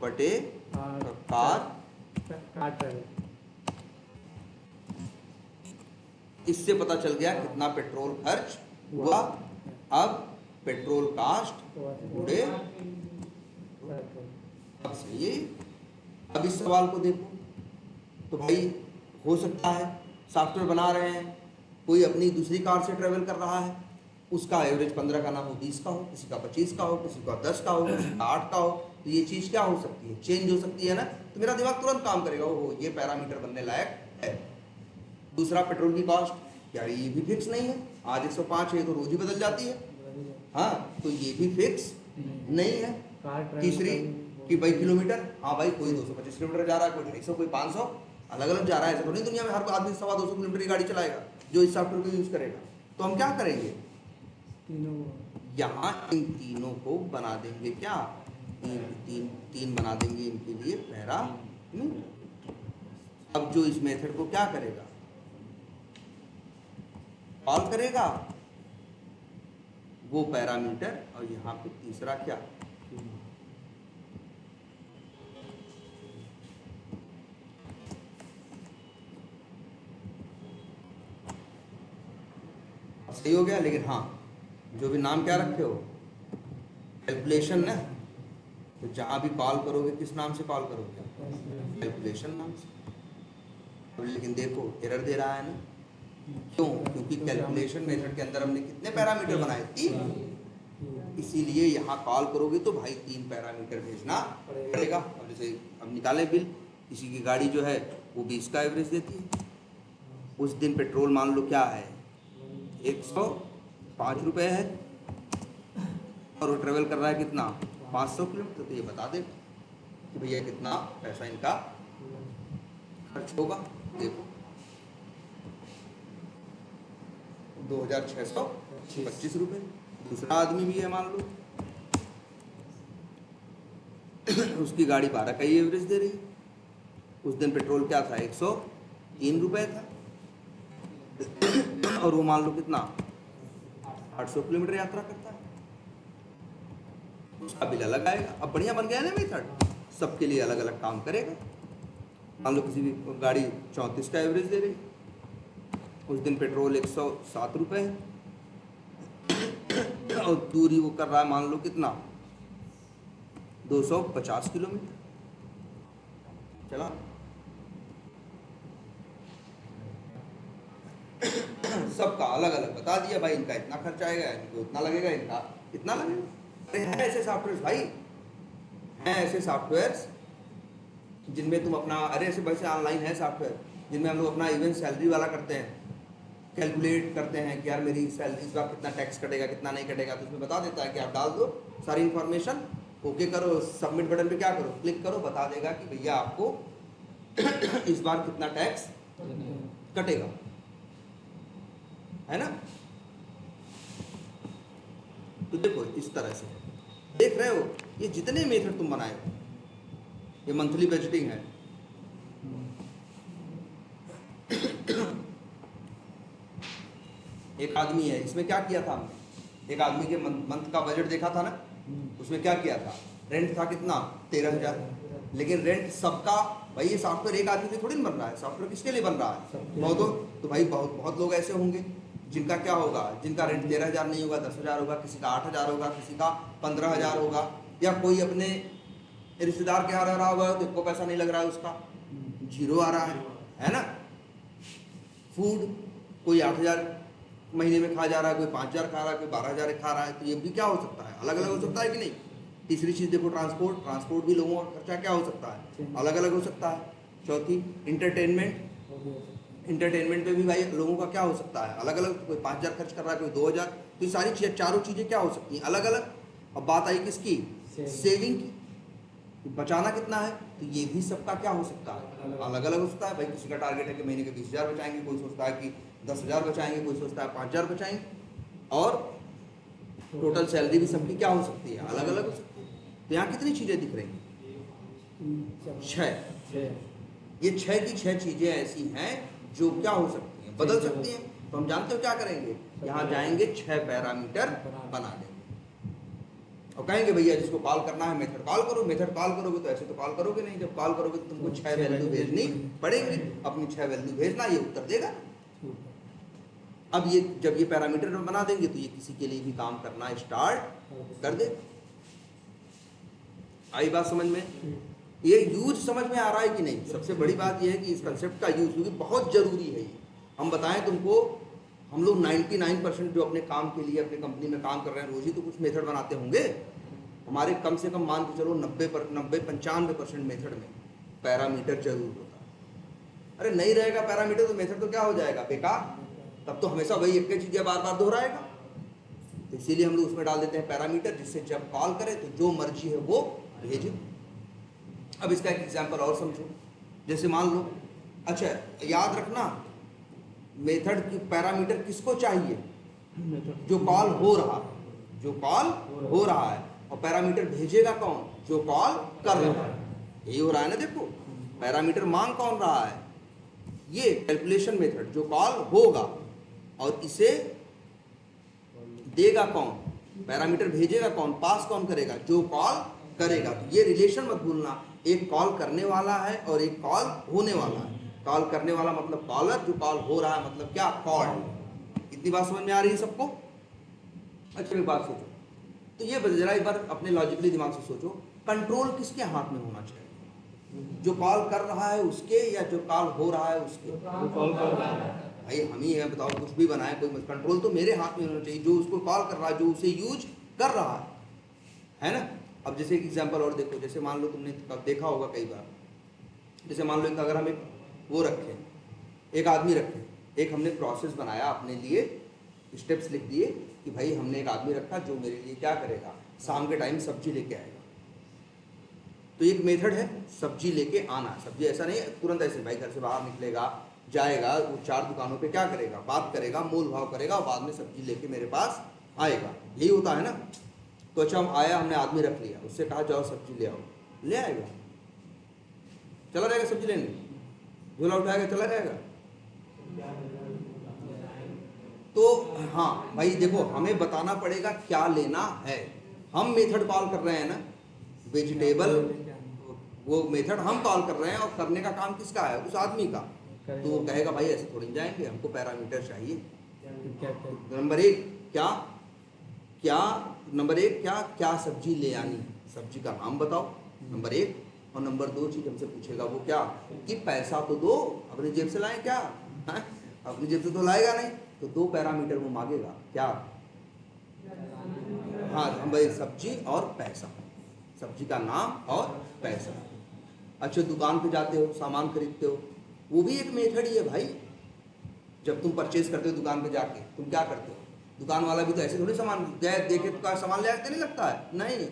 बटे कार। इससे पता चल गया कितना पेट्रोल खर्च हुआ। अब पेट्रोल कास्ट गुणे, अब सही है। अब इस सवाल को देखो, तो भाई हो सकता है सॉफ्टवेयर बना रहे हैं, कोई अपनी दूसरी कार से ट्रेवल कर रहा है, उसका एवरेज 15 का ना हो 20 का हो, किसी का 25 का हो, किसी का 10 का हो, किसी का 8 का हो। तो ये चीज़ क्या हो सकती है, चेंज हो सकती है ना। तो मेरा दिमाग तुरंत काम करेगा, ओहो ये पैरामीटर बनने लायक है। दूसरा पेट्रोल की कॉस्ट, यार ये भी फिक्स नहीं है, आज 105 है तो रोज ही बदल जाती है, हाँ, तो ये भी फिक्स नहीं है। तीसरी कि भाई किलोमीटर, हाँ भाई कोई 225 किलोमीटर जा रहा है, कोई 250, कोई 500, अलग अलग जा रहा है। ऐसा तो नहीं दुनिया में हर आदमी 250 किलोमीटर की गाड़ी चलाएगा जो इस सॉफ्टवेयर को यूज करेगा। तो हम क्या करेंगे, यहाँ इन तीनों को बना देंगे, क्या तीन बना देंगे इनके लिए पैरामीटर। अब जो इस मेथड को क्या करेगा, कॉल करेगा वो पैरामीटर, और यहाँ पे तीसरा क्या, सही हो गया। लेकिन हाँ, जो भी नाम क्या रखे हो, कैलकुलेशन ना, तो जहाँ भी कॉल करोगे किस नाम से कॉल करोगे, कैलकुलेशन नाम से। अब लेकिन देखो एरर दे रहा है ना, क्यों? क्योंकि कैलकुलेशन मेथड के अंदर हमने कितने पैरामीटर बनाए, 3। इसीलिए यहाँ कॉल करोगे तो भाई 3 पैरामीटर भेजना पड़ेगा। अब जैसे अब निकालें बिल, किसी की गाड़ी जो है वो 20 का एवरेज देती है, उस दिन पेट्रोल मान लो क्या है 105 रुपये है, और वो ट्रेवल कर रहा है कितना 500 किलोमीटर, तो ये बता दे कि भैया कितना पैसा इनका खर्च होगा। देखो 2625 रुपये। दूसरा आदमी भी है मान लो, उसकी गाड़ी 12 का ही एवरेज दे रही है, उस दिन पेट्रोल क्या था 103 रुपये था, और वो मान लो कितना 800 किलोमीटर यात्रा करता है, उसका बिल अलग आएगा। अब बढ़िया बन गया ना मेथड, सबके लिए अलग अलग काम करेगा। मान लो किसी भी गाड़ी 34 का एवरेज दे रही, उस दिन पेट्रोल 107 रुपये है, और दूरी वो कर रहा है मान लो कितना 250 किलोमीटर चला। सबका अलग अलग बता दिया भाई, इनका इतना खर्च आएगा, इनको इतना लगेगा, इनका इतना लगेगा। अरे हैं ऐसे सॉफ्टवेयर भाई, हैं ऐसे सॉफ्टवेयर जिनमें तुम अपना, अरे ऐसे वैसे ऑनलाइन है सॉफ्टवेयर जिनमें हम लोग अपना इवन सैलरी वाला करते हैं, कैलकुलेट करते हैं कि यार मेरी सैलरी का कितना टैक्स कटेगा कितना नहीं कटेगा, तो उसमें बता देता है कि आप डाल दो सारी इन्फॉर्मेशन, ओके करो, सबमिट बटन पे क्या करो, क्लिक करो, बता देगा कि भैया आपको इस बार कितना टैक्स कटेगा, है ना। तो देखो इस तरह से देख रहे हो, ये जितने मेथड तुम बनाए हो, ये मंथली बजटिंग है। एक आदमी है, इसमें क्या किया था हमने, एक आदमी के मंथ का बजट देखा था ना, उसमें क्या किया था, रेंट था कितना 13,000, लेकिन रेंट सबका, भाई ये सॉफ्टवेयर एक आदमी से थोड़ी ना बन रहा है, सॉफ्टवेयर किसके लिए बन रहा है, बहुत, तो भाई बहुत लोग ऐसे होंगे जिनका क्या होगा, जिनका रेंट 13,000 नहीं होगा 10,000 होगा, किसी का 8,000 होगा, किसी का 15,000 होगा, या कोई अपने रिश्तेदार के यहाँ रह रहा होगा तो इसको पैसा नहीं लग रहा है, उसका 0 आ रहा है ना। फूड कोई 8,000 महीने में खा जा रहा है, कोई 5,000 खा रहा है, कोई 12,000 खा रहा है, तो ये भी क्या हो सकता है, अलग अलग हो सकता है कि नहीं। तीसरी चीज़ देखो ट्रांसपोर्ट भी लोगों का खर्चा क्या हो सकता है, अलग अलग हो सकता है। चौथी इंटरटेनमेंट पे भी भाई लोगों का क्या हो सकता है, अलग अलग, कोई 5,000 खर्च कर रहा है, कोई 2,000, तो ये सारी चीज़ें, चारों चीज़ें क्या हो सकती हैं, अलग अलग। अब बात आई किसकी, सेविंग की, बचाना कितना है, तो ये भी सबका क्या हो सकता है, अलग अलग हो सकता है। भाई किसी का टारगेट है कि महीने के 20,000 बचाएंगे, कोई सोचता है कि 10,000 बचाएंगे, कोई सोचता है 5,000 बचाएंगे, और टोटल सैलरी भी सबकी क्या हो सकती है, अलग अलग हो सकती है। तो यहाँ कितनी चीज़ें दिख रही हैं, 6। ये 6 की 6 चीज़ें ऐसी हैं जो क्या हो सकती हैं, बदल सकती हैं। तो हम जानते हो क्या करेंगे, यहाँ जाएंगे 6 पैरामीटर बना देंगे और कहेंगे भैया जिसको कॉल करना है मेथड कॉल करो। मेथड कॉल करोगे तो ऐसे तो कॉल करोगे नहीं, जब कॉल करोगे तो तुमको 6 वैल्यू भेजनी पड़ेगी, अपनी 6 वैल्यू भेजना, ये उत्तर देगा। अब ये जब ये पैरामीटर बना देंगे तो ये किसी के लिए भी काम करना स्टार्ट कर दे। आई बात समझ में, ये यूज समझ में आ रहा है कि नहीं। सबसे बड़ी बात ये है कि इस कंसेप्ट का यूज क्योंकि बहुत जरूरी है। ये हम बताएं तुमको, हम लोग 99% जो अपने काम के लिए अपने कंपनी में काम कर रहे हैं रोज ही तो कुछ मेथड बनाते होंगे। हमारे कम से कम मान के चलो 90-95% मेथड में पैरामीटर जरूर होता है। अरे नहीं रहेगा पैरामीटर तो मेथड तो क्या हो जाएगा, बेकार। तब तो हमेशा वही एक ही चीज़ें बार बार दोहराएगा। तो इसीलिए हम लोग उसमें डाल देते हैं पैरामीटर, जिससे जब कॉल करे तो जो मर्जी है वो भेजे। अब इसका एक एग्जाम्पल और समझो, जैसे मान लो, अच्छा याद रखना मेथड की पैरामीटर किसको चाहिए, जो कॉल हो रहा है, जो कॉल हो रहा है, और पैरामीटर भेजेगा कौन, जो कॉल कर रहा है। यही हो रहा है ना, देखो पैरामीटर मांग कौन रहा है, ये कैलकुलेशन मेथड जो कॉल होगा, और इसे देगा कौन, पैरामीटर भेजेगा कौन, पास कौन करेगा, जो कॉल करेगा। तो ये रिलेशन मत भूलना, एक कॉल करने वाला है और एक कॉल होने वाला है। कॉल करने वाला मतलब कॉलर, जो कॉल हो रहा है मतलब क्या, कॉल। इतनी बात समझ में आ रही है सबको? अच्छा एक बात सोचो, तो ये जरा एक बार अपने लॉजिकली दिमाग से सोचो, कंट्रोल किसके हाथ में होना चाहिए? जो कॉल कर रहा है उसके, या जो कॉल हो रहा है उसके? कॉल कर रहा है। भाई हम ही है, बताओ, कुछ भी बनाए, कोई कंट्रोल तो मेरे हाथ में होना चाहिए, जो उसको कॉल कर रहा है, जो उसे यूज कर रहा है ना? अब जैसे एक एग्जांपल और देखो, जैसे मान लो तुमने देखा होगा कई बार, जैसे मान लो अगर हम एक वो रखें, एक आदमी रखें, एक हमने प्रोसेस बनाया अपने लिए, स्टेप्स लिख दिए कि भाई हमने एक आदमी रखा जो मेरे लिए क्या करेगा, शाम के टाइम सब्जी लेके आएगा। तो एक मेथड है सब्जी लेके आना। सब्जी ऐसा नहीं तुरंत ऐसे भाई घर से बाहर निकलेगा, जाएगा, वो 4 दुकानों पे क्या करेगा, बात करेगा, मोल भाव करेगा, और बाद में सब्जी लेके मेरे पास आएगा, यही होता है ना? तो अच्छा हम आया, हमने आदमी रख लिया, उससे कहा जाओ सब्जी ले आओ, ले आएगा, चला जाएगा सब्जी लेने, झोला उठाएगा चला जाएगा। तो हाँ भाई देखो, हमें बताना पड़ेगा क्या लेना है। हम मेथड कॉल कर रहे हैं ना, वेजिटेबल, वो मेथड हम कॉल कर रहे हैं, और करने का काम किसका है, उस आदमी का। तो वो कहेगा भाई ऐसे थोड़ी जाएंगे, हमको पैरामीटर चाहिए। नंबर एक क्या क्या नंबर एक क्या क्या सब्जी ले आनी है, सब्जी का नाम बताओ, नंबर एक। और नंबर 2 चीज हमसे पूछेगा वो क्या, कि पैसा तो दो, अपनी जेब से लाएं क्या? अपनी जेब से तो लाएगा नहीं, तो 2 पैरामीटर वो मांगेगा, क्या? हाँ भाई, सब्जी और पैसा, सब्जी का नाम और पैसा। अच्छा दुकान पे जाते हो, सामान खरीदते हो, वो भी एक मेथड ही है भाई। जब तुम परचेज करते हो दुकान पे जाके, तुम क्या करते हो? दुकान वाला भी तो ऐसे थोड़ी सामान देखे तो सामान ले आते नहीं लगता है, नहीं।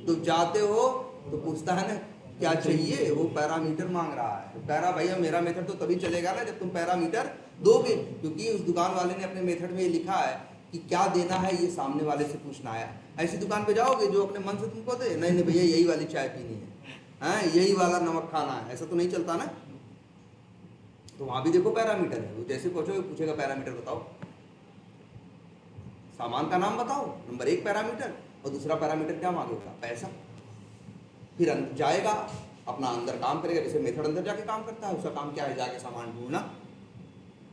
तो जाते हो तो पूछता है ना क्या चाहिए, वो पैरामीटर मांग रहा है। कह रहा भैया मेरा मेथड तो तभी चलेगा ना जब तुम पैरामीटर दोगे, क्योंकि उस दुकान वाले ने अपने मेथड में ये लिखा है कि क्या देना है, ये सामने वाले से पूछना है। ऐसी दुकान पे जाओगे जो अपने मन से तुमको दे, नहीं नहीं भैया यही वाली चाय पीनी है, हाँ यही वाला नमक खाना है, ऐसा तो नहीं चलता ना। तो वहां भी देखो पैरामीटर है, वो जैसे पूछेगा पैरामीटर बताओ, सामान का नाम बताओ, नंबर 1 पैरामीटर, और दूसरा पैरामीटर क्या मांगेगा, पैसा। फिर अंदर जाएगा, अपना अंदर काम करेगा, जैसे मेथड अंदर जाके काम करता है, उसका काम क्या है, जाके सामान ढूंढना,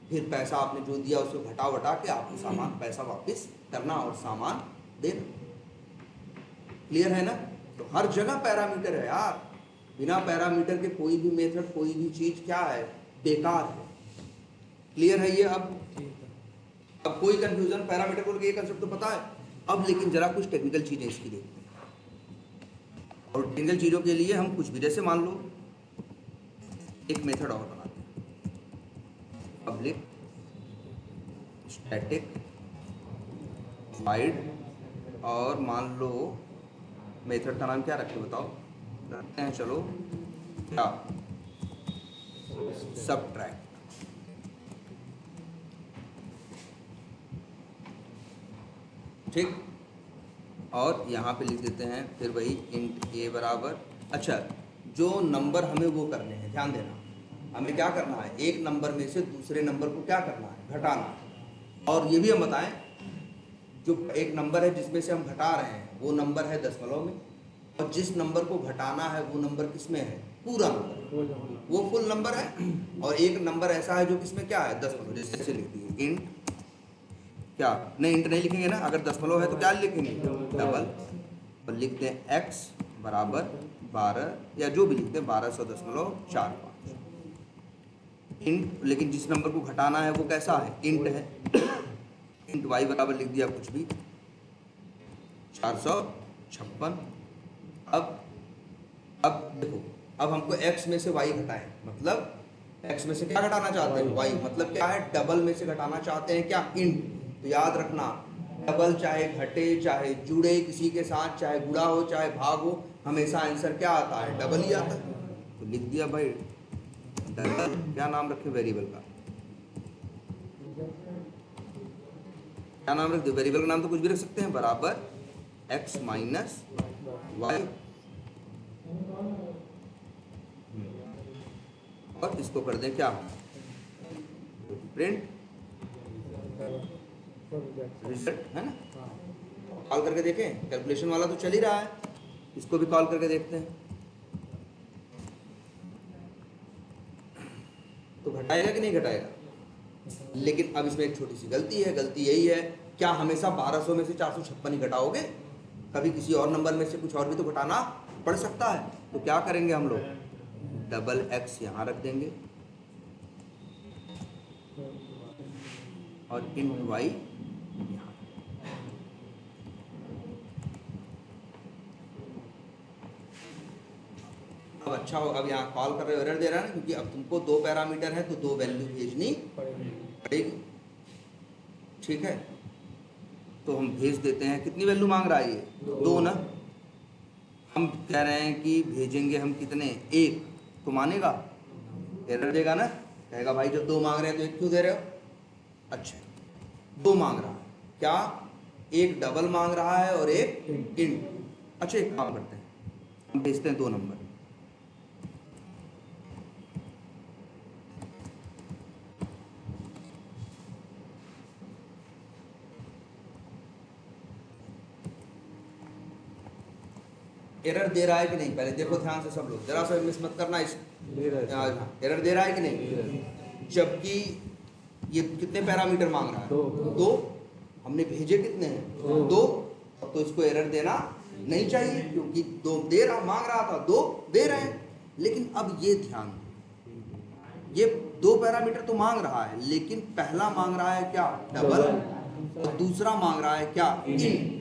फिर पैसा आपने जो दिया उसको घटा वटा के आपको सामान पैसा वापस करना और सामान देना। क्लियर है ना? तो हर जगह पैरामीटर है यार, बिना पैरामीटर के कोई भी मेथड, कोई भी चीज क्या है, बेकार है। क्लियर है ये? अब कोई कंफ्यूजन? पैरामीटर को लेकर ये कंसेप्ट तो पता है। अब लेकिन जरा कुछ टेक्निकल चीजें इसकी देखते हैं, और टेक्निकल चीजों के लिए हम कुछ भी, जैसे मान लो एक मेथड और बनाते हैं, पब्लिक स्टैटिक वाइड, और मान लो मेथड का नाम क्या रखें बताओ, रखते हैं चलो क्या, सबट्रैक्ट। ठीक, और यहाँ पे लिख देते हैं फिर वही इंट ए बराबर, अच्छा जो नंबर हमें वो करने हैं, ध्यान देना, हमें क्या करना है, एक नंबर में से दूसरे नंबर को क्या करना है, घटाना है। और ये भी हम बताएं, जो एक नंबर है जिसमें से हम घटा रहे हैं वो नंबर है दशमलव में, और जिस नंबर को घटाना है वो नंबर किस में है, पूरा नंबर, वो फुल नंबर है। और एक नंबर ऐसा है जो किसमें क्या है, दशमलव, जैसे लिख दिए इंट क्या, नहीं इंट नहीं लिखेंगे ना, अगर दशमलव है तो क्या लिखेंगे, डबल, और लिखते हैं x बराबर 12, या जो भी लिखते हैं 1200.45 इंट। लेकिन जिस नंबर को घटाना है वो कैसा है, इंट है, इंट y बराबर लिख दिया कुछ भी 456। अब देखो, अब हमको x में से y घटाएं, मतलब x में से क्या घटाना चाहते हैं, y, मतलब क्या है, डबल में से घटाना चाहते हैं क्या, इंट। तो याद रखना, डबल चाहे घटे चाहे जुड़े किसी के साथ, चाहे गुणा हो चाहे भाग हो, हमेशा आंसर क्या आता है, डबल ही आता है। तो लिख दिया भाई डबल, क्या नाम रखे वेरिएबल का, क्या नाम रख दो, वेरिएबल का नाम तो कुछ भी रख सकते हैं, बराबर x माइनस वाई, और इसको कर दें क्या, प्रिंट रिजल्ट, है ना। कॉल करके देखें, कैलकुलेशन वाला तो चल ही रहा है, इसको भी कॉल करके देखते हैं। तो घटाएगा कि नहीं घटाएगा, लेकिन अब इसमें एक छोटी सी गलती है, गलती यही है, क्या हमेशा 1200 में से 456 ही घटाओगे? कभी किसी और नंबर में से कुछ और भी तो घटाना पड़ सकता है। तो क्या करेंगे हम लोग, डबल एक्स यहाँ रख देंगे और इंटू वाई यहाँ। अब अच्छा हो, अब यहाँ कॉल कर रहे हो, एरर दे रहा है ना, क्योंकि अब तुमको 2 पैरामीटर है तो 2 वैल्यू भेजनी पड़ेगी। ठीक है, तो हम भेज देते हैं। कितनी वैल्यू मांग रहा है ये? 2 ना। हम कह रहे हैं कि भेजेंगे हम कितने, 1, तो मानेगा? एरर देगा ना, कहेगा भाई जब 2 मांग रहे हैं तो 1 क्यों दे रहे हो? अच्छा, 2 मांग रहा है, क्या एक डबल मांग रहा है और एक इंट। अच्छा, एक काम करते हैं, हम भेजते हैं 2 नंबर। एरर दे रहा है कि नहीं, पहले देखो ध्यान से सब लोग, जरा सा मिस मत करना। इस एरर दे रहा है कि नहीं? जबकि ये कितने पैरामीटर मांग रहा है? 2। हमने भेजे कितने हैं? 2। तो इसको एरर देना नहीं चाहिए, क्योंकि 2 दे रहा, मांग रहा था, 2 दे रहे हैं। लेकिन अब ये ध्यान, ये 2 पैरामीटर तो मांग रहा है, लेकिन पहला मांग रहा है क्या, डबल, और दूसरा मांग रहा है क्या, इन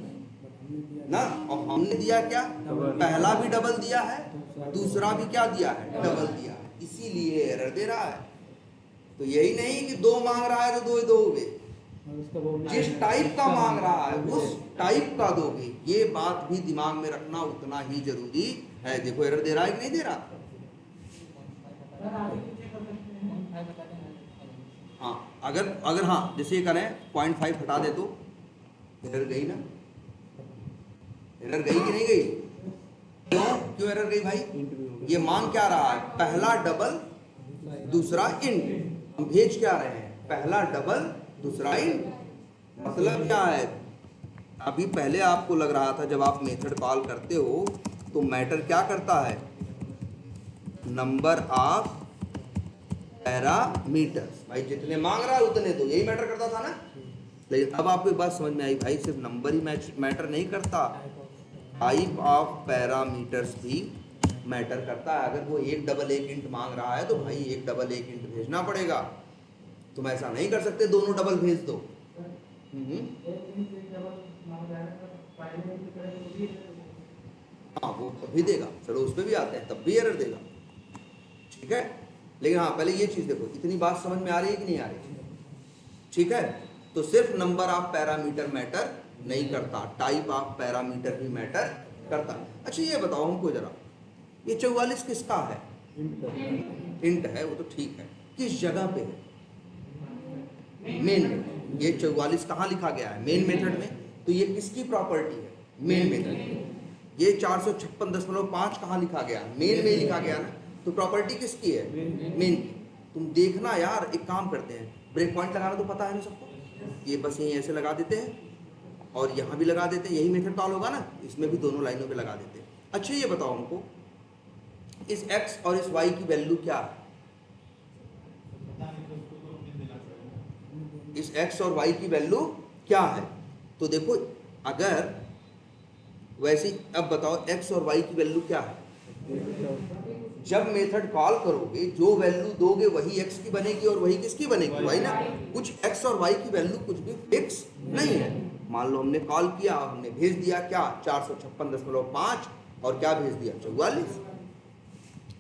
ना। और हमने दिया क्या, पहला भी डबल दिया है, दूसरा भी क्या दिया है, डबल दिया है, इसीलिए एरर दे रहा है। तो यही नहीं कि 2 मांग रहा है तो 2 ही दोगे, जिस टाइप का मांग रहा है उस टाइप का दोगे। ये बात भी दिमाग में रखना उतना ही जरूरी है। देखो एरर दे रहा है कि नहीं दे रहा? हाँ, अगर हाँ जैसे ये करें 0.5 हटा दे तो एरर गई ना, एरर गई कि नहीं गई? क्यों एरर गई भाई? ये मांग क्या रहा है, पहला डबल दूसरा इंट। हम भेज क्या रहे हैं, पहला डबल दूसरा इंट। मतलब क्या है, अभी पहले आपको लग रहा था जब आप मेथड कॉल करते हो तो मैटर क्या करता है, नंबर ऑफ पैरामीटर्स। भाई जितने मांग रहा है उतने दो, यही मैटर करता था ना। लेकिन अब आपको एक बात समझ में आई, भाई सिर्फ नंबर ही मैटर नहीं करता, टाइप ऑफ पैरामीटर्स भी मैटर करता है। अगर वो 1 डबल 1 इंट मांग रहा है तो भाई 1 डबल 1 इंट भेजना पड़ेगा। तुम ऐसा नहीं कर सकते दोनों डबल भेज दो। हाँ, वो तब भी देगा, चलो उस पर भी आते हैं, तब भी एरर देगा। ठीक है, लेकिन हाँ पहले ये चीज देखो, इतनी बात समझ में आ रही है कि नहीं आ रही? ठीक है, तो सिर्फ नंबर ऑफ पैरामीटर मैटर नहीं करता, टाइप ऑफ पैरामीटर भी मैटर करता। अच्छा ये बताओ हमको जरा, ये 44 किसका है? इंट है, वो तो ठीक है, किस जगह पे है? मेन में। ये 44 कहाँ लिखा गया है? मेन मेथड में। तो ये किसकी प्रॉपर्टी है? Main method. ये 456.5 कहाँ लिखा गया? मेन में लिखा गया ना। तो प्रॉपर्टी किसकी है? मेन की। तुम देखना यार, एक काम करते हैं, ब्रेक पॉइंट लगाना तो पता है ना सबको, ये बस यहीं ऐसे लगा देते हैं और यहाँ भी लगा देते हैं, यही मेथड कॉल होगा ना, इसमें भी दोनों लाइनों पे लगा देते हैं। अच्छा ये बताओ हमको, इस x और इस y की वैल्यू क्या है? इस x और y की वैल्यू क्या है? तो देखो, अगर वैसे अब बताओ x और y की वैल्यू क्या है? जब मेथड कॉल करोगे जो वैल्यू दोगे वही x की बनेगी और वही किसकी बनेगी? y ना। कुछ x और y की वैल्यू कुछ भी फिक्स नहीं है। मान लो हमने कॉल किया और हमने भेज दिया क्या, 456.5 और क्या भेज दिया, 44।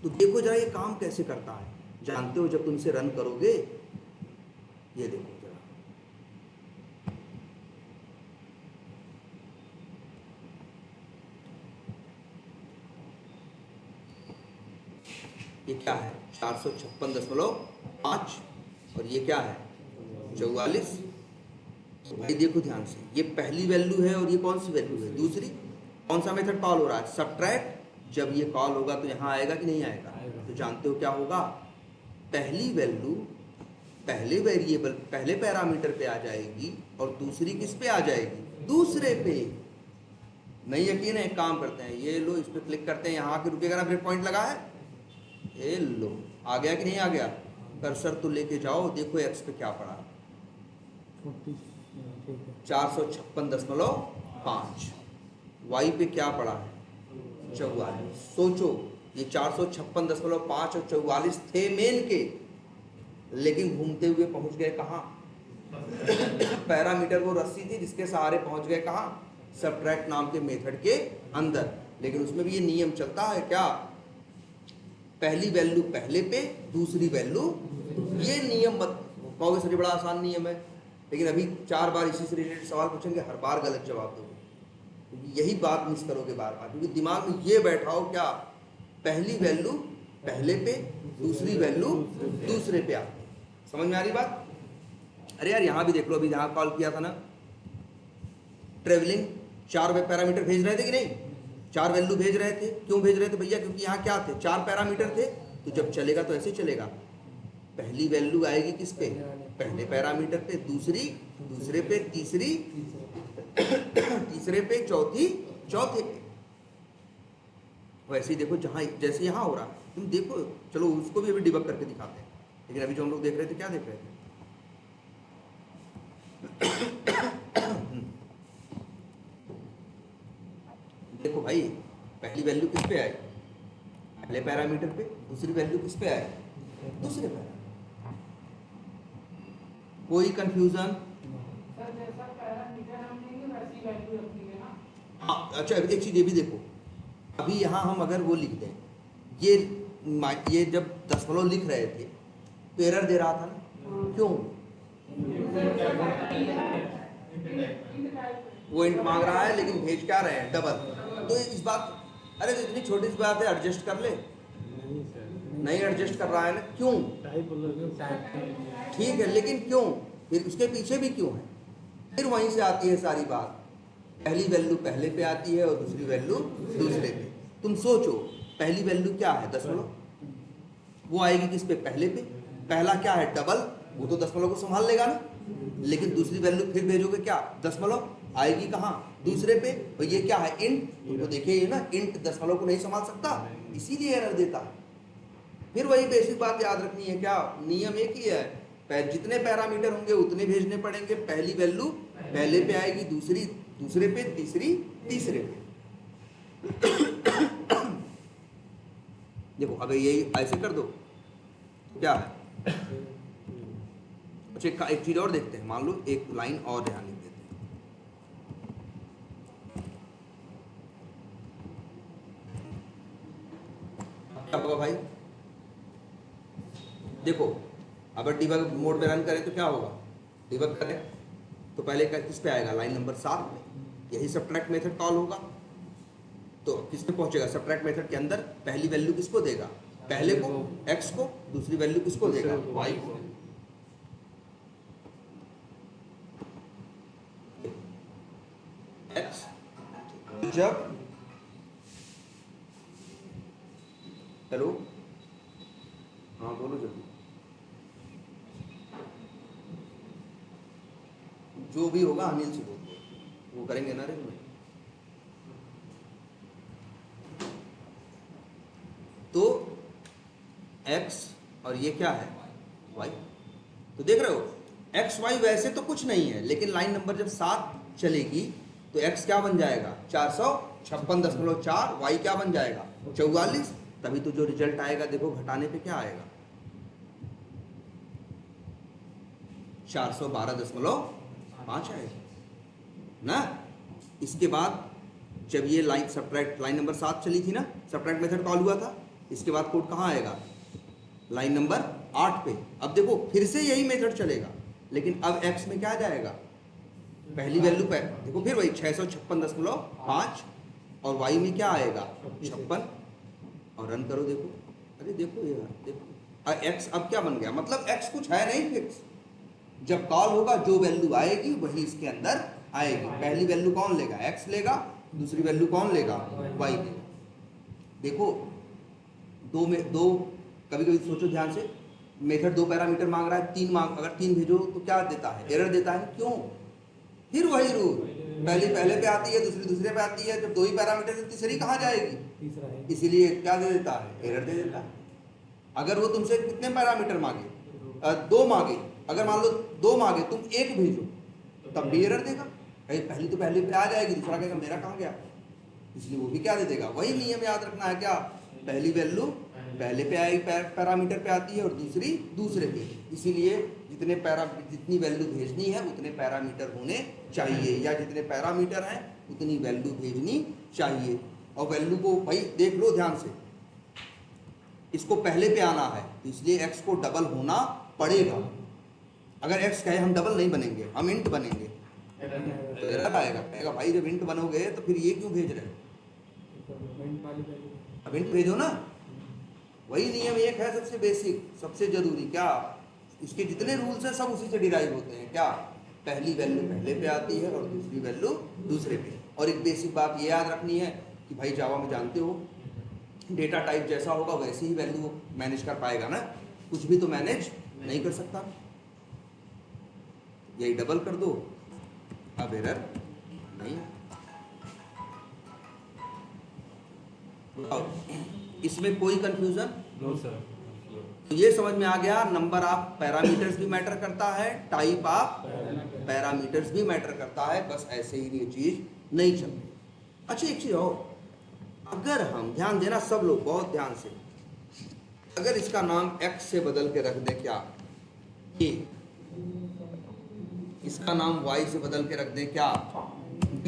तो देखो जरा ये काम कैसे करता है, जानते हो जब तुम इसे रन करोगे, ये देखो जरा, ये क्या है, 456.5 और ये क्या है, 44। तो भाई देखो ध्यान से, ये पहली वैल्यू है और ये कौन सी वैल्यू है, दूसरी। कौन सा मेथड कॉल हो रहा है, सबट्रैक्ट। जब ये कॉल होगा तो यहाँ आएगा कि नहीं आएगा? तो जानते हो क्या होगा, पहली वैल्यू पहले वेरिएबल पहले पैरामीटर पे आ जाएगी और दूसरी किस पे आ जाएगी, दूसरे पे। नहीं यकीन है, एक काम करते हैं, ये लो, इस पे क्लिक करते हैं, यहाँ आके रुकेगा ना, ब्रेक पॉइंट लगा है, ये लो, आ गया कि नहीं आ गया? कर्सर तो लेके जाओ, देखो एक्स पे क्या पड़ा, ठीक है। 456.5। वाई पे क्या पड़ा है? 44। सोचो ये 456.5 और 44 थे मेन के, लेकिन घूमते हुए पहुंच गए कहाँ? पैरामीटर वो रस्सी थी जिसके सहारे पहुंच गए कहाँ? सबट्रैक्ट नाम के मेथड के अंदर। लेकिन उसमें भी ये नियम चलता है क्या? पहली वैल्यू पहले पे, दूसरी वैल्यू, ये नियम मत कहोगे सर ये बड़ा आसान नियम है, लेकिन अभी 4 बार इसी से रिलेटेड सवाल पूछेंगे, हर बार गलत जवाब दोगे, क्योंकि यही बात मिस करोगे बार बार, क्योंकि दिमाग में ये बैठा हो क्या? पहली वैल्यू पहले पे, दूसरी वैल्यू दूसरे पे आती है। समझ में आ रही बात? अरे यार यहाँ भी देख लो, अभी जहाँ कॉल किया था ना, ट्रेवलिंग 4 पैरामीटर भेज रहे थे कि नहीं? 4 वैल्यू भेज रहे थे। क्यों भेज रहे थे भैया? क्योंकि यहाँ क्या थे? 4 पैरामीटर थे। तो जब चलेगा तो ऐसे चलेगा, पहली वैल्यू आएगी किस पे? पहले पैरामीटर पे, दूसरी दूसरे पे, तीसरी तीसरे पे, चौथी चौथे पे। वैसे ही देखो जहाँ जैसे यहाँ हो रहा है, तुम देखो, चलो उसको भी अभी डिबग करके दिखाते हैं, लेकिन अभी जो हम लोग देख रहे थे, क्या देख रहे थे? देखो भाई, पहली वैल्यू किस पे आई? पहले पैरामीटर पे। दूसरी वैल्यू किस पे आई? दूसरे पैरामीटर। कोई कंफ्यूजन? हाँ, अच्छा एक चीज ये भी देखो, अभी यहाँ हम अगर वो लिख दें, ये जब दशमलव लिख रहे थे तो एरर दे रहा था ना? क्यों? वो इंट मांग रहा है लेकिन भेज क्या रहे हैं? डबल। तो इस बात, अरे तो इतनी छोटी सी बात है, एडजस्ट कर ले। नहीं एडजस्ट कर रहा है ना? क्यों? ठीक है, लेकिन क्यों? फिर उसके पीछे भी क्यों है? फिर वहीं से आती है सारी बात, पहली वैल्यू पहले पे आती है और दूसरी वैल्यू दूसरे पे। तुम सोचो, पहली वैल्यू क्या है? दशमलव, वो आएगी किस पे? पहले पे। पहला क्या है? डबल, वो तो दशमलव को संभाल लेगा ना। लेकिन दूसरी वैल्यू फिर भेजोगे क्या? दशमलव, आएगी कहाँ? दूसरे पे। और ये क्या है? इंट। तो देखिए ये ना, इंट दशमलव को नहीं संभाल सकता, इसीलिए एरर देता है। फिर वही बेसिक बात याद रखनी है, क्या नियम एक ही है, जितने पैरामीटर होंगे उतने भेजने पड़ेंगे। पहली वैल्यू पहले पे आएगी, दूसरी दूसरे पे, तीसरी तीसरे पे। देखो अगर यही ऐसे कर दो क्या है? अच्छा एक चीज और देखते हैं, मान लो एक लाइन और ध्यान लिख देते हैं। क्या होगा भाई? देखो अगर डिबग मोड में रन करें तो क्या होगा? डिबग करें तो पहले किस पे आएगा? लाइन नंबर 7 पे। यही सबट्रैक्ट मेथड कॉल होगा, तो किस पे पहुंचेगा? सबट्रैक्ट मेथड के अंदर पहली वैल्यू किसको देगा? पहले को, x को। दूसरी वैल्यू किसको देगा? y को। x जब, हेलो, हाँ बोलो जल्दी, जो भी होगा अनिल से बोल दो, वो करेंगे ना रे में। तो x और ये क्या है? y। तो देख रहे हो, x y वैसे तो कुछ नहीं है, लेकिन लाइन नंबर जब 7 चलेगी तो x क्या बन जाएगा? 456.4। y क्या बन जाएगा? 44। तभी तो जो रिजल्ट आएगा देखो, घटाने पे क्या आएगा? 412.5 आएगा ना। इसके बाद जब ये लाइन सबट्रैक्ट, लाइन नंबर 7 चली थी ना, सबट्रैक्ट मेथड कॉल हुआ था, इसके बाद कोड कहाँ आएगा? लाइन नंबर 8 पे। अब देखो फिर से यही मेथड चलेगा, लेकिन अब x में क्या जाएगा? पहली वैल्यू पे देखो, फिर वही 656.5 और y में क्या आएगा? 56। और रन करो, देखो, अरे देखो यार, देखो x अब क्या बन गया? मतलब x कुछ है नहीं फिक्स, जब कॉल होगा जो वैल्यू आएगी वही इसके अंदर आएगी। पहली वैल्यू कौन लेगा? x लेगा। दूसरी वैल्यू कौन लेगा? y लेगा। देखो दो कभी कभी सोचो ध्यान से, मेथड 2 पैरामीटर मांग रहा है, 3 अगर 3 भेजो तो क्या देता है? एरर देता है। क्यों? फिर वही रूल, पहली पहले पे आती है, दूसरी दूसरे पे आती है। जब 2 ही पैरामीटर तो तीसरी कहाँ जाएगी? तीसरा है। इसीलिए क्या दे देता है? एरर दे देता है। अगर वो तुमसे कितने पैरामीटर मांगे? दो मांगे, अगर मान लो दो मांगे तुम एक भेजो तब भी एरर देगा। भाई पहली तो पहले पे आ जाएगी, दूसरा कहेगा मेरा कहाँ गया, इसलिए वो भी क्या दे देगा। वही नियम याद रखना है, क्या पहली वैल्यू पहले पे आएगी, पैरामीटर पे आती है, और दूसरी दूसरे पे। इसीलिए जितनी वैल्यू भेजनी है उतने पैरामीटर होने चाहिए, या जितने पैरामीटर हैं उतनी वैल्यू भेजनी चाहिए। और वैल्यू को भाई देख लो ध्यान से, इसको पहले पे आना है तो इसलिए x को डबल होना पड़ेगा। अगर x कहे हम डबल नहीं बनेंगे, हम इंट बनेंगे, तो एरर आएगा, कहेगा भाई जब इंट बनोगे तो फिर ये क्यों भेज रहे हो, अब इंट भेजो ना। वही नियम एक है सबसे बेसिक, सबसे जरूरी, क्या इसके जितने रूल्स हैं सब उसी से डिराइव होते हैं। क्या पहली वैल्यू पहले पे आती है और दूसरी वैल्यू दूसरे पे। और एक बेसिक बात ये याद रखनी है कि भाई जावा में जानते हो डेटा टाइप जैसा होगा वैसे ही वैल्यू मैनेज कर पाएगा ना, कुछ भी तो मैनेज नहीं कर सकता। यही डबल कर दो, अब एरर नहीं। इसमें कोई कंफ्यूजन? No sir. तो ये समझ में आ गया, नंबर ऑफ पैरामीटर्स भी मैटर करता है, टाइप ऑफ पैरामीटर्स भी मैटर करता है, बस ऐसे ही ये चीज नहीं चलती। अच्छा एक चीज और, अगर हम ध्यान देना सब लोग बहुत ध्यान से, अगर इसका नाम x से बदल के रख दें, क्या a, इसका नाम y से बदल के रख दें, क्या b,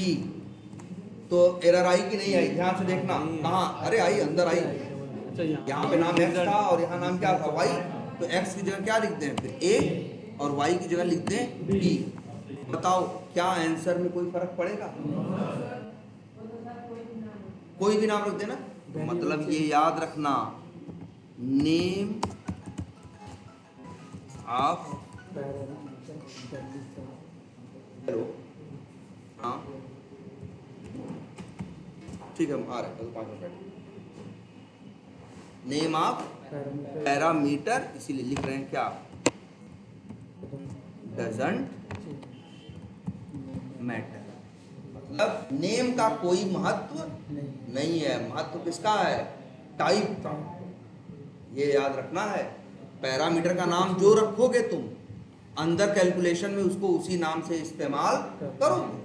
तो एरर आई कि नहीं आई? ध्यान से देखना, कहाँ, अरे आई, अंदर आई। अच्छा यहाँ पे नाम x था और यहाँ नाम क्या था, y, तो x की जगह क्या लिखते हैं फिर a, और y की जगह लिखते हैं b। बताओ क्या आंसर में कोई फर्क पड़ेगा? कोई भी नाम रख देना। मतलब ये याद रखना, नेम ऑफ, हेलो, हाँ ठीक है, हम आ रहे हैं, 5 मिनट। नेम ऑफ पैरामीटर, इसीलिए लिख रहे हैं क्या, डजंट मैटर। मतलब नेम का कोई महत्व नहीं है, महत्व किसका है, टाइप का। ये याद रखना है, पैरामीटर का नाम जो रखोगे तुम अंदर कैलकुलेशन में उसको उसी नाम से इस्तेमाल करोगे,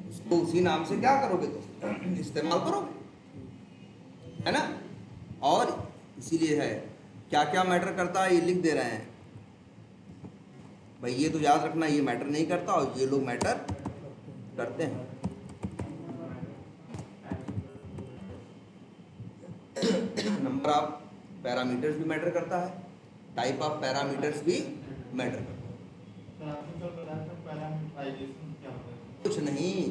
उसको उसी नाम से क्या करोगे तुम, इस्तेमाल करोगे, है ना। और इसीलिए है, क्या क्या मैटर करता है ये लिख दे रहे हैं भाई, ये तो याद रखना, ये मैटर नहीं करता और ये लोग मैटर करते हैं। नंबर ऑफ पैरामीटर्स भी मैटर करता है, टाइप ऑफ पैरामीटर्स भी मैटर करता है। कुछ नहीं,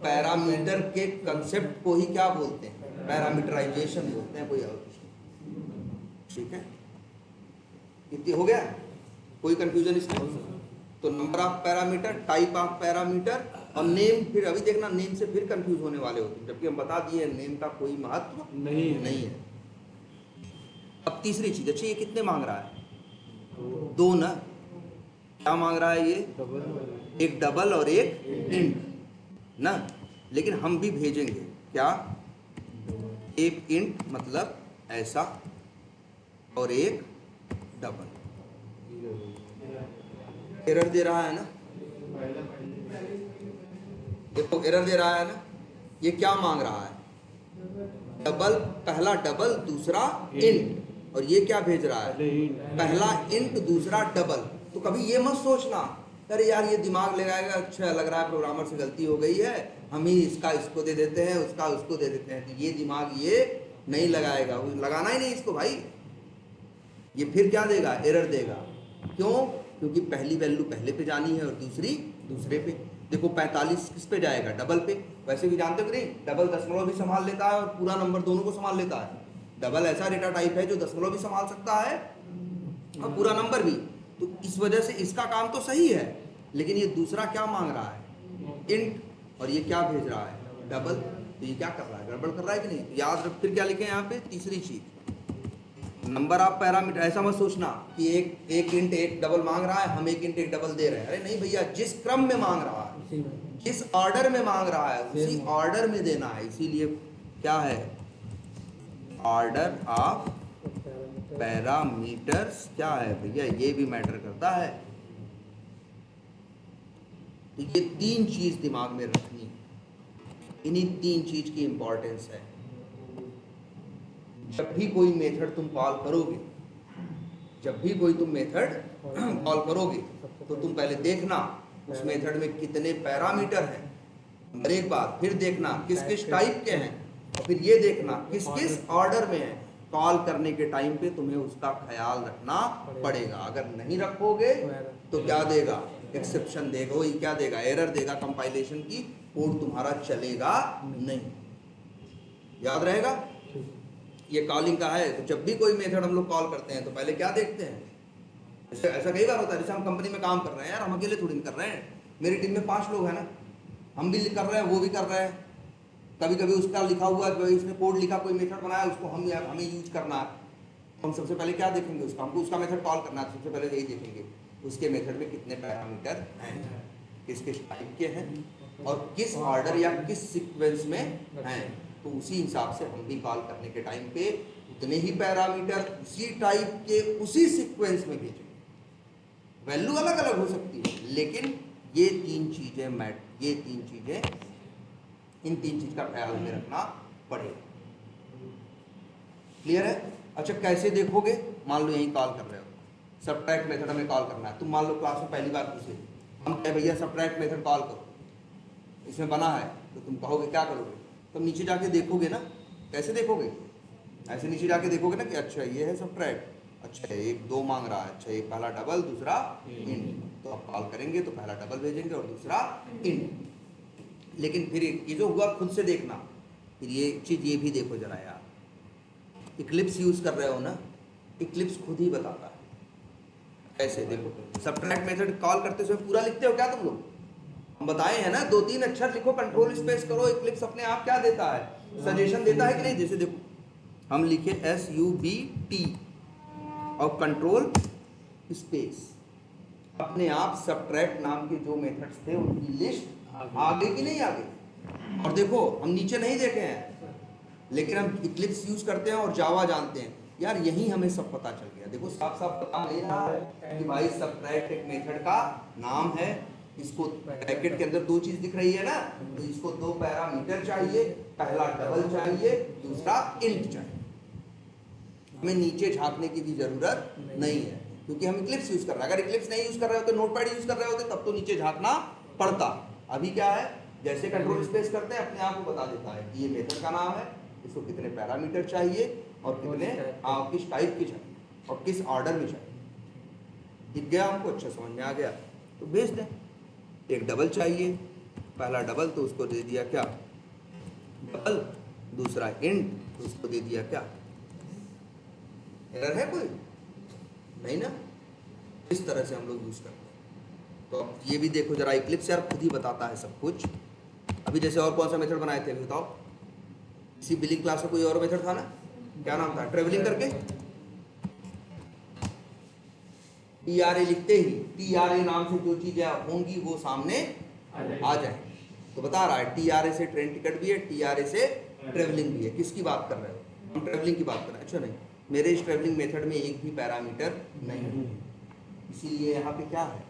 पैरामीटर के कंसेप्ट को ही क्या बोलते हैं, पैरामीटराइजेशन बोलते हैं, कोई और कुछ नहीं। ठीक है, इतनी हो गया, कोई कंफ्यूजन इसमें? तो number of parameter, type of parameter और नेम। फिर अभी देखना, नेम से फिर कंफ्यूज होने वाले होते हैं, जबकि हम बता दिए नेम का कोई महत्व नहीं है। अब तीसरी चीज, अच्छा ये कितने मांग रहा है, 2 ना, क्या मांग रहा है ये, एक डबल और एक इंट ना। लेकिन हम भी भेजेंगे क्या, एक इंट मतलब ऐसा और एक डबल। एरर दे रहा है ना, देखो एरर दे रहा है ना। ये क्या मांग रहा है, डबल, पहला डबल दूसरा इंट, और ये क्या भेज रहा है, पहला इंट दूसरा डबल। तो कभी ये मत सोचना अरे यार ये दिमाग लगाएगा, अच्छा लग रहा है प्रोग्रामर से गलती हो गई है, हम ही इसका इसको दे देते हैं, उसका उसको दे देते हैं। तो ये दिमाग ये नहीं लगाएगा, वो लगाना ही नहीं इसको भाई। ये फिर क्या देगा, एरर देगा। क्यों? क्योंकि पहली वैल्यू पहले पे जानी है और दूसरी दूसरे पे। देखो 45 किस पे जाएगा, डबल पे। वैसे भी जानते हो कि नहीं, डबल दशमलव भी संभाल लेता है और पूरा नंबर दोनों को संभाल लेता है। डबल ऐसा डेटा टाइप है जो दशमलव भी संभाल सकता है और पूरा नंबर भी। तो इस वजह से इसका काम तो सही है, लेकिन ये दूसरा क्या मांग रहा है, इंट, और ये क्या भेज रहा है, डबल। तो ये क्या कर रहा है, गड़बड़ कर रहा है कि नहीं। तो याद रख, फिर क्या लिखे यहाँ पे, तीसरी चीज, नंबर ऑफ पैरामीटर। ऐसा मत सोचना कि एक इंट एक डबल मांग रहा है, हम एक इंट एक डबल दे रहे हैं। अरे नहीं भैया, जिस क्रम में मांग रहा है, जिस ऑर्डर में मांग रहा है, उसी ऑर्डर में देना है। इसीलिए क्या है, ऑर्डर ऑफ पैरामीटर्स क्या है भैया, ये भी मैटर करता है। तो ये 3 चीज दिमाग में रखनी है, इन्हीं 3 चीज की इंपॉर्टेंस है। जब भी कोई मेथड तुम कॉल करोगे, जब भी कोई तुम मेथड कॉल करोगे, तो तुम पहले देखना उस मेथड में कितने पैरामीटर हैं, और एक बार फिर देखना किस किस टाइप के हैं, और फिर ये देखना किस किस ऑर्डर में है। कॉल करने के टाइम पे तुम्हें उसका ख्याल रखना पड़ेगा। अगर नहीं रखोगे तो क्या देगा, एक्सेप्शन देगा, वही क्या देगा, एरर देगा, कंपाइलेशन की कोड तुम्हारा चलेगा नहीं। याद रहेगा, ये कॉलिंग का है। तो जब भी कोई मेथड हम लोग कॉल करते हैं तो पहले क्या देखते हैं, ऐसा कई बार होता है, जैसे हम कंपनी में काम कर रहे हैं यार, हम अकेले थोड़ी कर रहे हैं, मेरी टीम में 5 लोग हैं ना, हम भी कर रहे हैं, वो भी कर रहे हैं। कभी कभी उसका लिखा हुआ है, इसने कोड लिखा, कोई मेथड बनाया, उसको हमें यूज करना है। हम सबसे पहले क्या देखेंगे, हमको उसका मेथड कॉल करना है, सबसे पहले यही देखेंगे उसके मेथड में कितने पैरामीटर हैं, किस किस टाइप के हैं, और किस ऑर्डर या किस सीक्वेंस में हैं। तो उसी हिसाब से हम भी कॉल करने के टाइम पे उतने ही पैरामीटर उसी टाइप के उसी सीक्वेंस में भेजेंगे। वैल्यू अलग अलग हो सकती है, लेकिन ये 3 चीजें इन 3 चीज का ख्याल में रखना पड़ेगा। क्लियर है? अच्छा, कैसे देखोगे, मान लो यही कॉल कर रहे हो, सबट्रैक्ट मेथड हमें कॉल करना है। तुम मान लो क्लास में पहली बार पूछे, हम कहे भैया सबट्रैक्ट मेथड कॉल करो, इसमें बना है, तो तुम कहोगे क्या करोगे, तुम नीचे जाके देखोगे ना। कैसे देखोगे, ऐसे नीचे जाके देखोगे ना कि अच्छा ये है सबट्रैक्ट, अच्छा 1 2 मांग रहा है, अच्छा एक पहला डबल दूसरा इंट, तो आप कॉल करेंगे तो पहला डबल भेजेंगे और दूसरा इंट। लेकिन फिर ये जो हुआ खुद से देखना, फिर ये चीज़ ये भी देखो जरा यार, इक्लिप्स यूज़ कर रहे हो ना, इक्लिप्स खुद ही बताता है। ऐसे देखो, सबट्रैक्ट मेथड कॉल करते समय पूरा लिखते हो क्या तुम लोग, हम बताए हैं ना, 2-3 अक्षर लिखो, कंट्रोल स्पेस करो, इक्लिप्स अपने आप क्या देता है, सजेशन देता है कि नहीं। जैसे देखो हम लिखे SUBT और कंट्रोल स्पेस, अपने आप सबट्रैक्ट नाम के जो मेथड्स थे उनकी लिस्ट आगे कि नहीं आगे। और देखो हम नीचे नहीं देखे हैं, लेकिन हम इक्लिप्स यूज करते हैं और जावा जानते हैं यार, यही हमें सब पता चल गया। देखो साफ साफ बता नहीं रहा है कि भाई सबट्रैक्ट एक मेथड का नाम है, इसको ब्रैकेट के अंदर 2 चीज दिख रही है ना, तो इसको 2 पैरामीटर चाहिए, पहला डबल चाहिए, दूसरा इंट चाहिए। हमें नीचे झांकने की भी जरूरत नहीं है, क्योंकि हम इक्लिप्स यूज कर रहे हैं। अगर इक्लिप्स नहीं यूज कर रहे होते, नोटपैड यूज कर रहे होते, तब तो नीचे झांकना पड़ता। अभी क्या है, जैसे कंट्रोल स्पेस करते हैं अपने आप को बता देता है कि ये मेथड का नाम है, इसको कितने पैरामीटर चाहिए और कितने किस टाइप की चाहिए और किस ऑर्डर में चाहिए। दिख गया हमको, अच्छा समझ में आ गया, तो भेज दें। एक डबल चाहिए, पहला डबल तो उसको दे दिया क्या, डबल, दूसरा इंट तो उसको दे दिया क्या। एरर है कोई नहीं ना। इस तरह से हम लोग यूज करते हैं। तो अब ये भी देखो जरा, इक्लिप्स यार खुद ही बताता है सब कुछ। अभी जैसे और कौन सा मेथड बनाए थे अभी बताओ, इसी बिलिंग क्लास में कोई और मेथड था ना, क्या नाम था, ट्रेवलिंग करके TRA लिखते ही TRA नाम से जो चीजें होंगी वो सामने आ जाएंगी। तो बता रहा है TRA से ट्रेन टिकट भी है, TRA से ट्रेवलिंग भी है। किसकी बात कर रहे हो, हम ट्रेवलिंग की बात कर रहे हैं। अच्छा नहीं, मेरे इस ट्रेवलिंग मेथड में एक भी पैरामीटर नहीं है, इसीलिए यहाँ पे क्या है,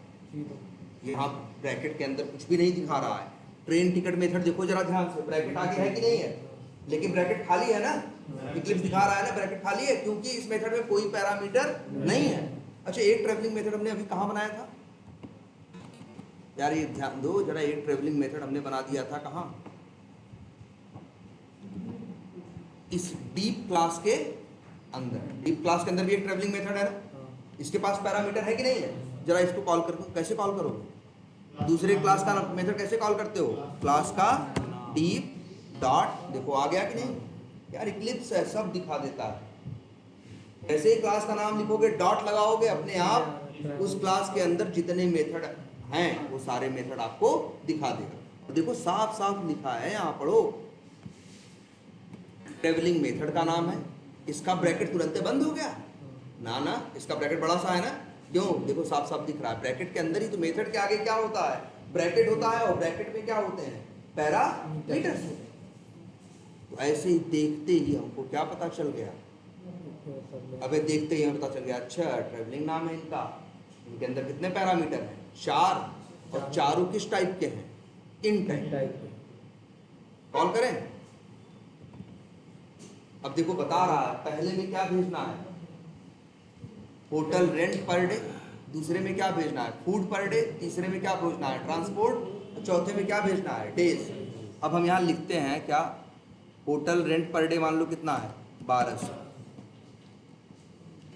यहाँ ब्रैकेट के अंदर कुछ भी नहीं दिखा रहा है। ट्रेन टिकट मेथड देखो जरा ध्यान से, ब्रैकेट आगे है कि नहीं है, लेकिन ब्रैकेट खाली है ना, इक्लिप्स दिखा रहा है ना ब्रैकेट खाली है, क्योंकि इस मेथड में कोई पैरामीटर नहीं है। अच्छा, एक ट्रेवलिंग मेथड हमने अभी कहाँ बनाया था यार, ये ध्यान दो जरा, एक ट्रेवलिंग मेथड हमने बना दिया था कहाँ, इस डीप क्लास के अंदर। डीप क्लास के अंदर भी एक ट्रेवलिंग मेथड है ना, इसके पास पैरामीटर है कि नहीं है। जरा इसको कॉल करो, कैसे कॉल करोगे, दूसरे क्लास का मेथड कैसे कॉल करते हो, क्लास का डीप डॉट, देखो आ गया कि नहीं यार, इक्लिप्स है सब दिखा देता है। जैसे ही क्लास का नाम लिखोगे, डॉट लगाओगे, अपने आप उस क्लास के अंदर जितने मेथड हैं वो सारे मेथड आपको दिखा देगा। तो देखो साफ साफ लिखा है यहाँ, पढ़ो, ट्रेवलिंग मेथड का नाम है, इसका ब्रैकेट तुरंत बंद हो गया ना, ना इसका ब्रैकेट बड़ा सा है ना, क्यों, देखो साफ साफ दिख रहा है, ब्रैकेट के अंदर ही तो मेथड के आगे क्या होता है, ब्रैकेट होता है, और ब्रैकेट में क्या होते हैं, पैरामीटर्स होते हैं। तो ऐसे ही देखते ही हमको क्या पता चल गया, अबे देखते ही हमें पता चल गया, अच्छा ट्रेवलिंग नाम है इनका। इनके अंदर कितने पैरामीटर हैं? 4, और चारों किस टाइप के हैं? इन टाइप। कॉल करें। अब देखो बता रहा है पहले में क्या भेजना है, होटल रेंट पर डे, दूसरे में क्या भेजना है, फूड पर डे, तीसरे में क्या भेजना है, ट्रांसपोर्ट, चौथे में क्या भेजना है, डेज। अब हम यहाँ लिखते हैं क्या, होटल रेंट पर डे मान लो कितना है, 1200,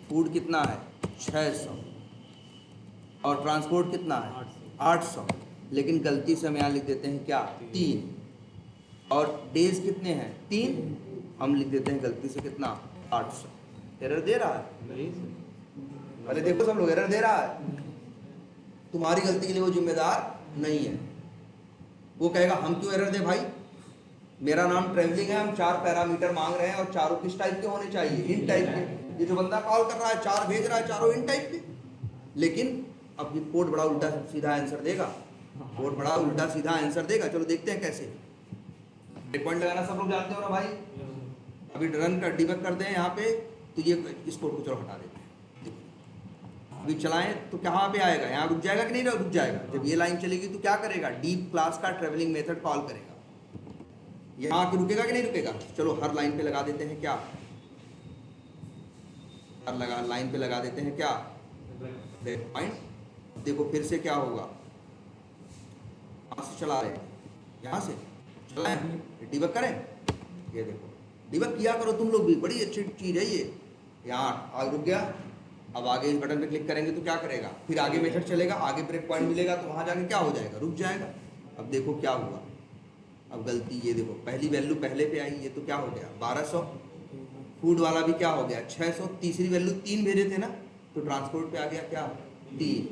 फूड कितना है, 600, और ट्रांसपोर्ट कितना है, 800। लेकिन गलती से हम यहाँ लिख देते हैं क्या, 3, और डेज कितने हैं, 3, हम लिख देते हैं गलती से कितना, 800। एरर दे रहा है? नहीं सर। अरे देखो सब लोग एरर दे रहा है, तुम्हारी गलती के लिए वो जिम्मेदार नहीं है। वो कहेगा हम क्यों एरर दे भाई, मेरा नाम ट्रैवलिंग है, हम 4 पैरामीटर मांग रहे हैं और चारों किस टाइप के होने चाहिए, इन टाइप के। ये जो बंदा कॉल कर रहा है 4 भेज रहा है, चारों इन टाइप के। लेकिन अब ये कोड बड़ा उल्टा सीधा आंसर देगा, कोड बड़ा उल्टा सीधा आंसर देगा। चलो देखते हैं कैसे। ब्रेक पॉइंट लगाना सब लोग जानते हो ना भाई। अभी रन कर डिबग कर दें यहाँ पे, तो ये इस कोड को चलो हटा देते हैं। अभी चलाएं तो कहाँ पे आएगा, यहाँ रुक जाएगा कि नहीं रुक जाएगा। जब ये लाइन चलेगी तो क्या करेगा, डीप क्लास का ट्रेवलिंग मेथड कॉल करेगा। यहाँ आके रुकेगा कि नहीं रुकेगा। चलो हर लाइन पे लगा देते हैं क्या, हर लाइन पे लगा देते हैं क्या, ब्रेक पॉइंट। देखो फिर से क्या होगा, यहाँ से चला रहे हैं, यहाँ से चलाएं, डिबग करें। ये देखो डिबग किया करो तुम लोग भी, बड़ी अच्छी चीज़ है ये। यहाँ आगे रुक गया, अब आगे इस बटन पे क्लिक करेंगे तो क्या करेगा, फिर आगे मेथड चलेगा, आगे ब्रेक पॉइंट मिलेगा तो वहाँ जाके क्या हो जाएगा, रुक जाएगा। अब देखो क्या हुआ, अब गलती ये देखो, पहली वैल्यू पहले पे आई, ये तो क्या हो गया 1200। फूड वाला भी क्या हो गया 600, तीसरी वैल्यू 3 भेजे थे ना, तो ट्रांसपोर्ट पे आ गया क्या 3,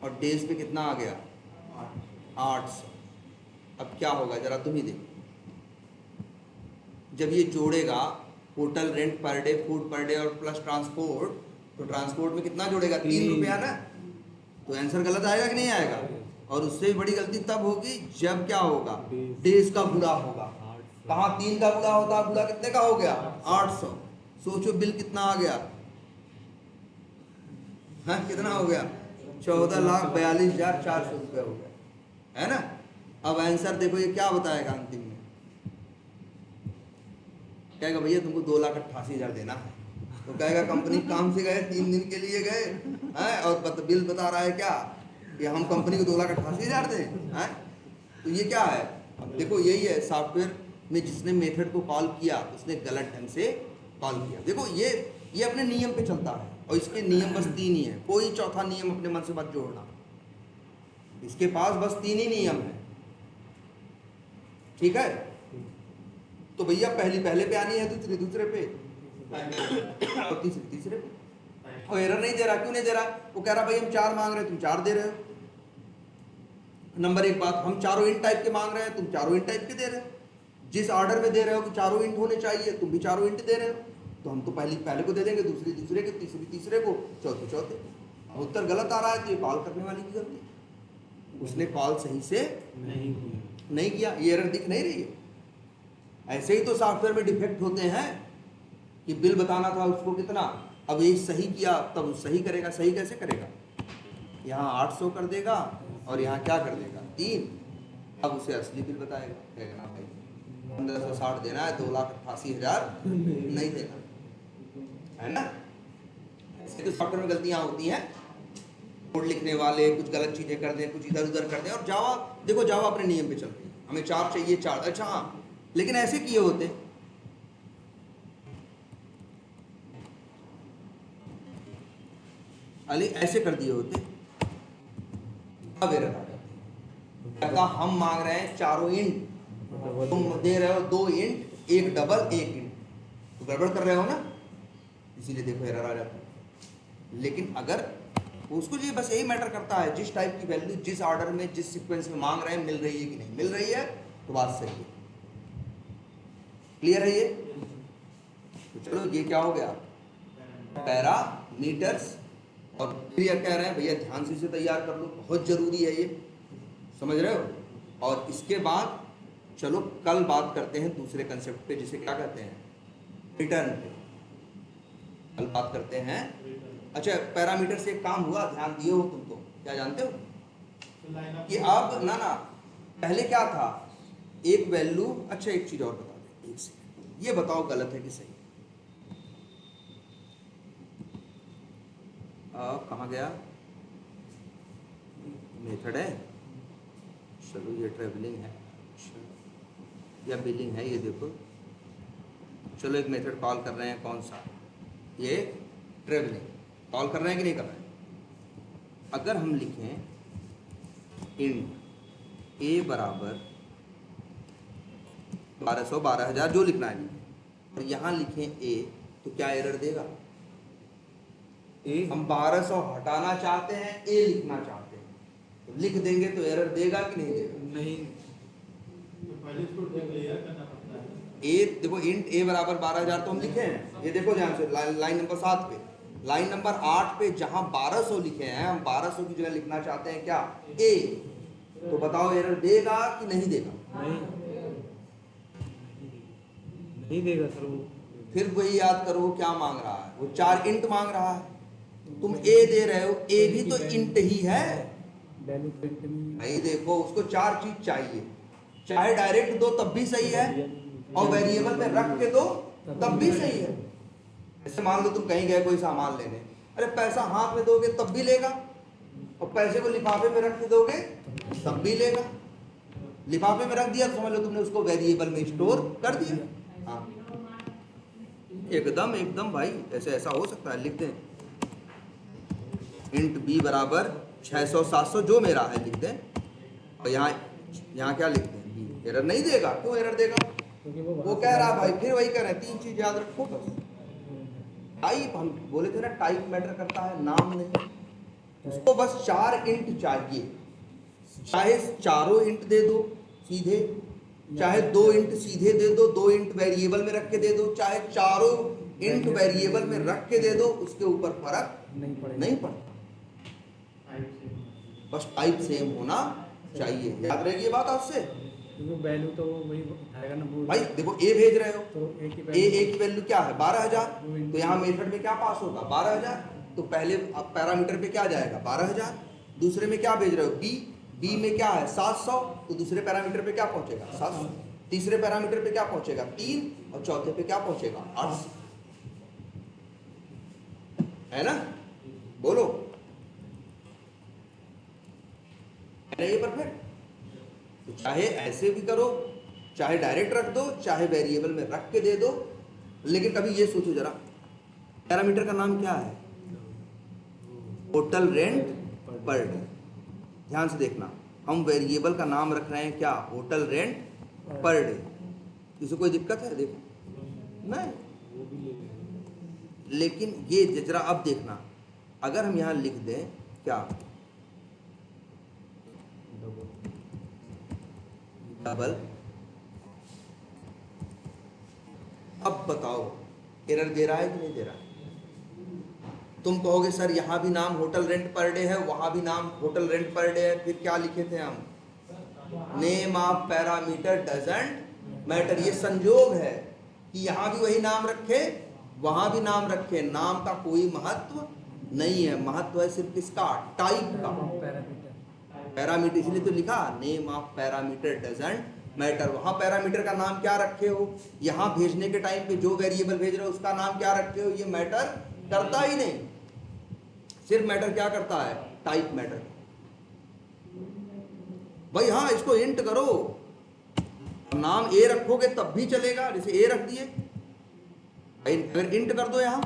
और डेज पे कितना आ गया 800। अब क्या होगा जरा तुम ही देखो, जब ये जोड़ेगा hotel rent per day, food per day और प्लस ट्रांसपोर्ट, तो ट्रांसपोर्ट में कितना जोड़ेगा 3 रुपया ना, तो आंसर गलत आएगा कि नहीं आएगा। और उससे भी बड़ी गलती तब होगी जब क्या होगा, डेज का बुरा होगा। कहाँ 3 का बुरा होता, बुरा कितने का हो गया 800। सोचो बिल कितना आ गया, हाँ कितना हो गया 14,42,400 रुपये हो गया, है ना। अब आंसर देखो ये क्या बताएगा अंतिम में, कहेगा भैया तुमको 2,88,000 देना है। तो कहेगा कंपनी काम से गए, 3 दिन के लिए गए हैं, और बिल बता रहा है क्या कि हम कंपनी को 2,88,000 दें हैं। तो ये क्या है, अब देखो यही है सॉफ्टवेयर में जिसने मेथड को कॉल किया उसने गलत ढंग से कॉल किया। देखो ये अपने नियम पे चलता है, और इसके नियम बस 3 ही है, कोई चौथा नियम अपने मन से मत जोड़ना। इसके पास बस 3 ही नियम है, ठीक है। तो भैया पहले पे आनी है, दूसरे पे, और तीसरे पे। और एरर नहीं दे रहा, क्यों नहीं दे रहा, वो कह रहा भाई हम 4 मांग रहे हैं, तुम 4 दे रहे हो। नंबर 1 बात, हम चारों इन टाइप के मांग रहे हैं, तुम चारों इन टाइप के दे रहे हो। जिस ऑर्डर में दे रहे हो कि चारों इंट होने चाहिए, तुम भी चारों इंट दे रहे हो। तो हम तो पहले को दे देंगे, दूसरे के, तीसरे को, चौथे। उत्तर गलत आ रहा है तो ये कॉल करने वाली की गलती, उसने कॉल सही से नहीं किया, ये एरर दिख नहीं रही है। ऐसे ही तो सॉफ्टवेयर में डिफेक्ट होते हैं कि बिल बताना था उसको कितना, अब ये सही किया तब सही करेगा, सही कैसे करेगा, यहाँ 800 कर देगा और यहाँ क्या कर देगा 3। अब उसे असली बिल बताएगा, कहेगा भाई 1560 देना है, 2,88,000 नहीं देना है ना। ऐसे तो सॉफ्टवेयर में गलतियाँ होती हैं, कोड लिखने वाले कुछ गलत चीज़ें कर दें, कुछ इधर उधर कर दें। और जावा देखो, जावा अपने नियम पे चल रही है, हमें 4 चाहिए 4, अच्छा हाँ, लेकिन ऐसे किए होते, अली ऐसे कर दिए होते, अब एरर आ जाती, कहता हम मांग रहे हैं चारों इंट, तुम दे रहे हो 2 इंट, 1 डबल 1 इंट, तो गड़बड़ कर रहे हो ना, इसीलिए देखो एरर आ जाता है। लेकिन अगर उसको ये बस यही मैटर करता है, जिस टाइप की वैल्यू जिस ऑर्डर में जिस सीक्वेंस में मांग रहे हैं मिल रही है कि नहीं मिल रही है, तो बात सही है। क्लियर है ये। तो चलो ये क्या हो गया, पैरामीटर्स। और फिर ये कह रहे हैं भैया ध्यान से इसे तैयार कर लो, बहुत जरूरी है ये, समझ रहे हो। और इसके बाद चलो कल बात करते हैं दूसरे कंसेप्ट पे, जिसे क्या कहते हैं, रिटर्न पे। कल बात करते हैं। अच्छा, पैरामीटर से एक काम हुआ, ध्यान दिए हो तुम तो, क्या जानते हो कि अब ना पहले क्या था, एक वैल्यू। अच्छा एक चीज और बता दे, एक सेकंड, ये बताओ गलत है कि सही। कहाँ गया मेथड है, चलो ये ट्रेवलिंग है, अच्छा या बिलिंग है, ये देखो। चलो एक मेथड कॉल कर रहे हैं, कौन सा, ये ट्रेवलिंग कॉल कर रहे हैं कि नहीं कर रहे हैं। अगर हम लिखें इंट ए बराबर 1200 12000 जो लिखना है, और यहाँ लिखें ए, तो क्या एरर देगा? हम 1200 हटाना चाहते हैं, ए लिखना चाहते हैं, तो लिख देंगे तो एरर देगा कि नहीं देगा? नहीं। ए देखो, इंट ए बराबर 12000 तो हम लिखे हैं, ये देखो ध्यान से लाइन नंबर 7 पे, लाइन नंबर 8 पे जहां 1200 लिखे हैं, हम 1200 की जगह लिखना चाहते हैं क्या? ए। तो बताओ एरर देगा कि नहीं देगा? नहीं देगा सर वो। फिर वही याद करो वो क्या मांग रहा है, वो 4 इंट मांग रहा है, तुम ए दे रहे हो, ए भी तो इंट ही है भाई। देखो उसको 4 चीज चाहिए, चाहे डायरेक्ट दो तब भी सही है, और वेरिएबल में रख के दो तब भी सही है। जैसे मान लो तुम कहीं गए कोई सामान लेने, अरे पैसा हाथ में दोगे तब भी लेगा, और पैसे को लिफाफे में रख के दोगे तब भी लेगा। लिफाफे में रख दिया तो समझ लो तुमने उसको वेरिएबल में स्टोर कर दिया। हाँ एकदम भाई, ऐसा हो सकता है। लिख दें इंट बी बराबर 600 700 जो मेरा है लिख दें, और यहाँ क्या लिख दें, बी। एरर नहीं देगा, क्यों एरर देगा? वो कह रहा भाई, फिर वही कह रहे हैं, 3 चीज याद रखो बस। टाइप, हम बोले थे ना टाइप मैटर करता है, नाम नहीं। उसको बस 4 इंट चाहिए, चाहे चारों इंट दे दो सीधे, चाहे 2 इंट सीधे दे दो, 2 इंट वेरिएबल में रख के दे दो, चाहे चारों इंट वेरिएबल में रख के दे दो, उसके ऊपर फर्क नहीं पड़ता। बस टाइप सेम होना चाहिए, याद रहेगी ये बात आपसे। वैल्यू तो वही उठाएगा ना भाई देखो ए भेज रहे हो, तो ए की वैल्यू क्या है? 12000। तो यहाँ मेथड में क्या पास होगा? 12000। तो पहले अब पैरामीटर पे क्या जाएगा? 12000। दूसरे में क्या भेज रहे हो? बी में क्या है? 700। तो दूसरे पैरामीटर पे क्या पहुंचेगा? 700। तीसरे पैरामीटर पे क्या पहुंचेगा? 3। और चौथे पे क्या पहुंचेगा? 800। है ना? बोलो, है ना ये परफेक्ट? तो चाहे ऐसे भी करो, चाहे डायरेक्ट रख दो, चाहे वेरिएबल में रख के दे दो, लेकिन कभी ये सोचो जरा, पैरामीटर का नाम क्या है? Total rent per day. ध्यान से देखना, हम वेरिएबल का नाम रख रहे हैं क्या? Hotel rent per day. इसमें कोई दिक्कत है? देखो नहीं, लेकिन ये जरा अब देखना, अगर हम यहां लिख दें क्या? डबल। अब बताओ एरर दे रहा है कि नहीं दे रहा है? तुम कहोगे सर यहाँ भी नाम होटल रेंट पर डे है, वहां भी नाम होटल रेंट पर डे है, फिर क्या लिखे थे हम? Name of parameter doesn't matter. ये संजोग है कि यहाँ भी वही नाम रखे, वहां भी नाम रखे, नाम का कोई महत्व नहीं है। महत्व है सिर्फ किसका? टाइप का, पैरामीटर। इसलिए तो लिखा name of parameter doesn't matter. वहां पैरामीटर का नाम क्या रखे हो, यहाँ भेजने के टाइम पे जो वेरिएबल भेज रहे हो उसका नाम क्या रखे हो, ये मैटर करता ही नहीं। सिर्फ मैटर क्या करता है? Type matter. भाई हाँ, इसको इंट करो, नाम ए रखोगे तब भी चलेगा, जैसे ए रख दिए। अगर इंट कर दो यहां,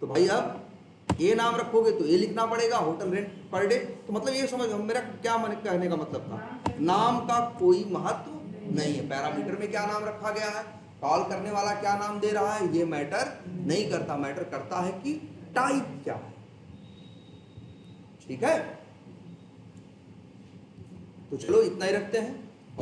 तो भाई अब ए नाम रखोगे तो ए लिखना पड़ेगा, होटल रेंट पर डे। तो मतलब ये समझ, मेरा क्या कहने का मतलब था, नाम का कोई महत्व नहीं है। पैरामीटर में क्या नाम रखा गया है, कॉल करने वाला क्या नाम दे रहा है, ये मैटर नहीं करता। मैटर करता है कि टाइप क्या है। ठीक है, तो चलो इतना ही रखते हैं।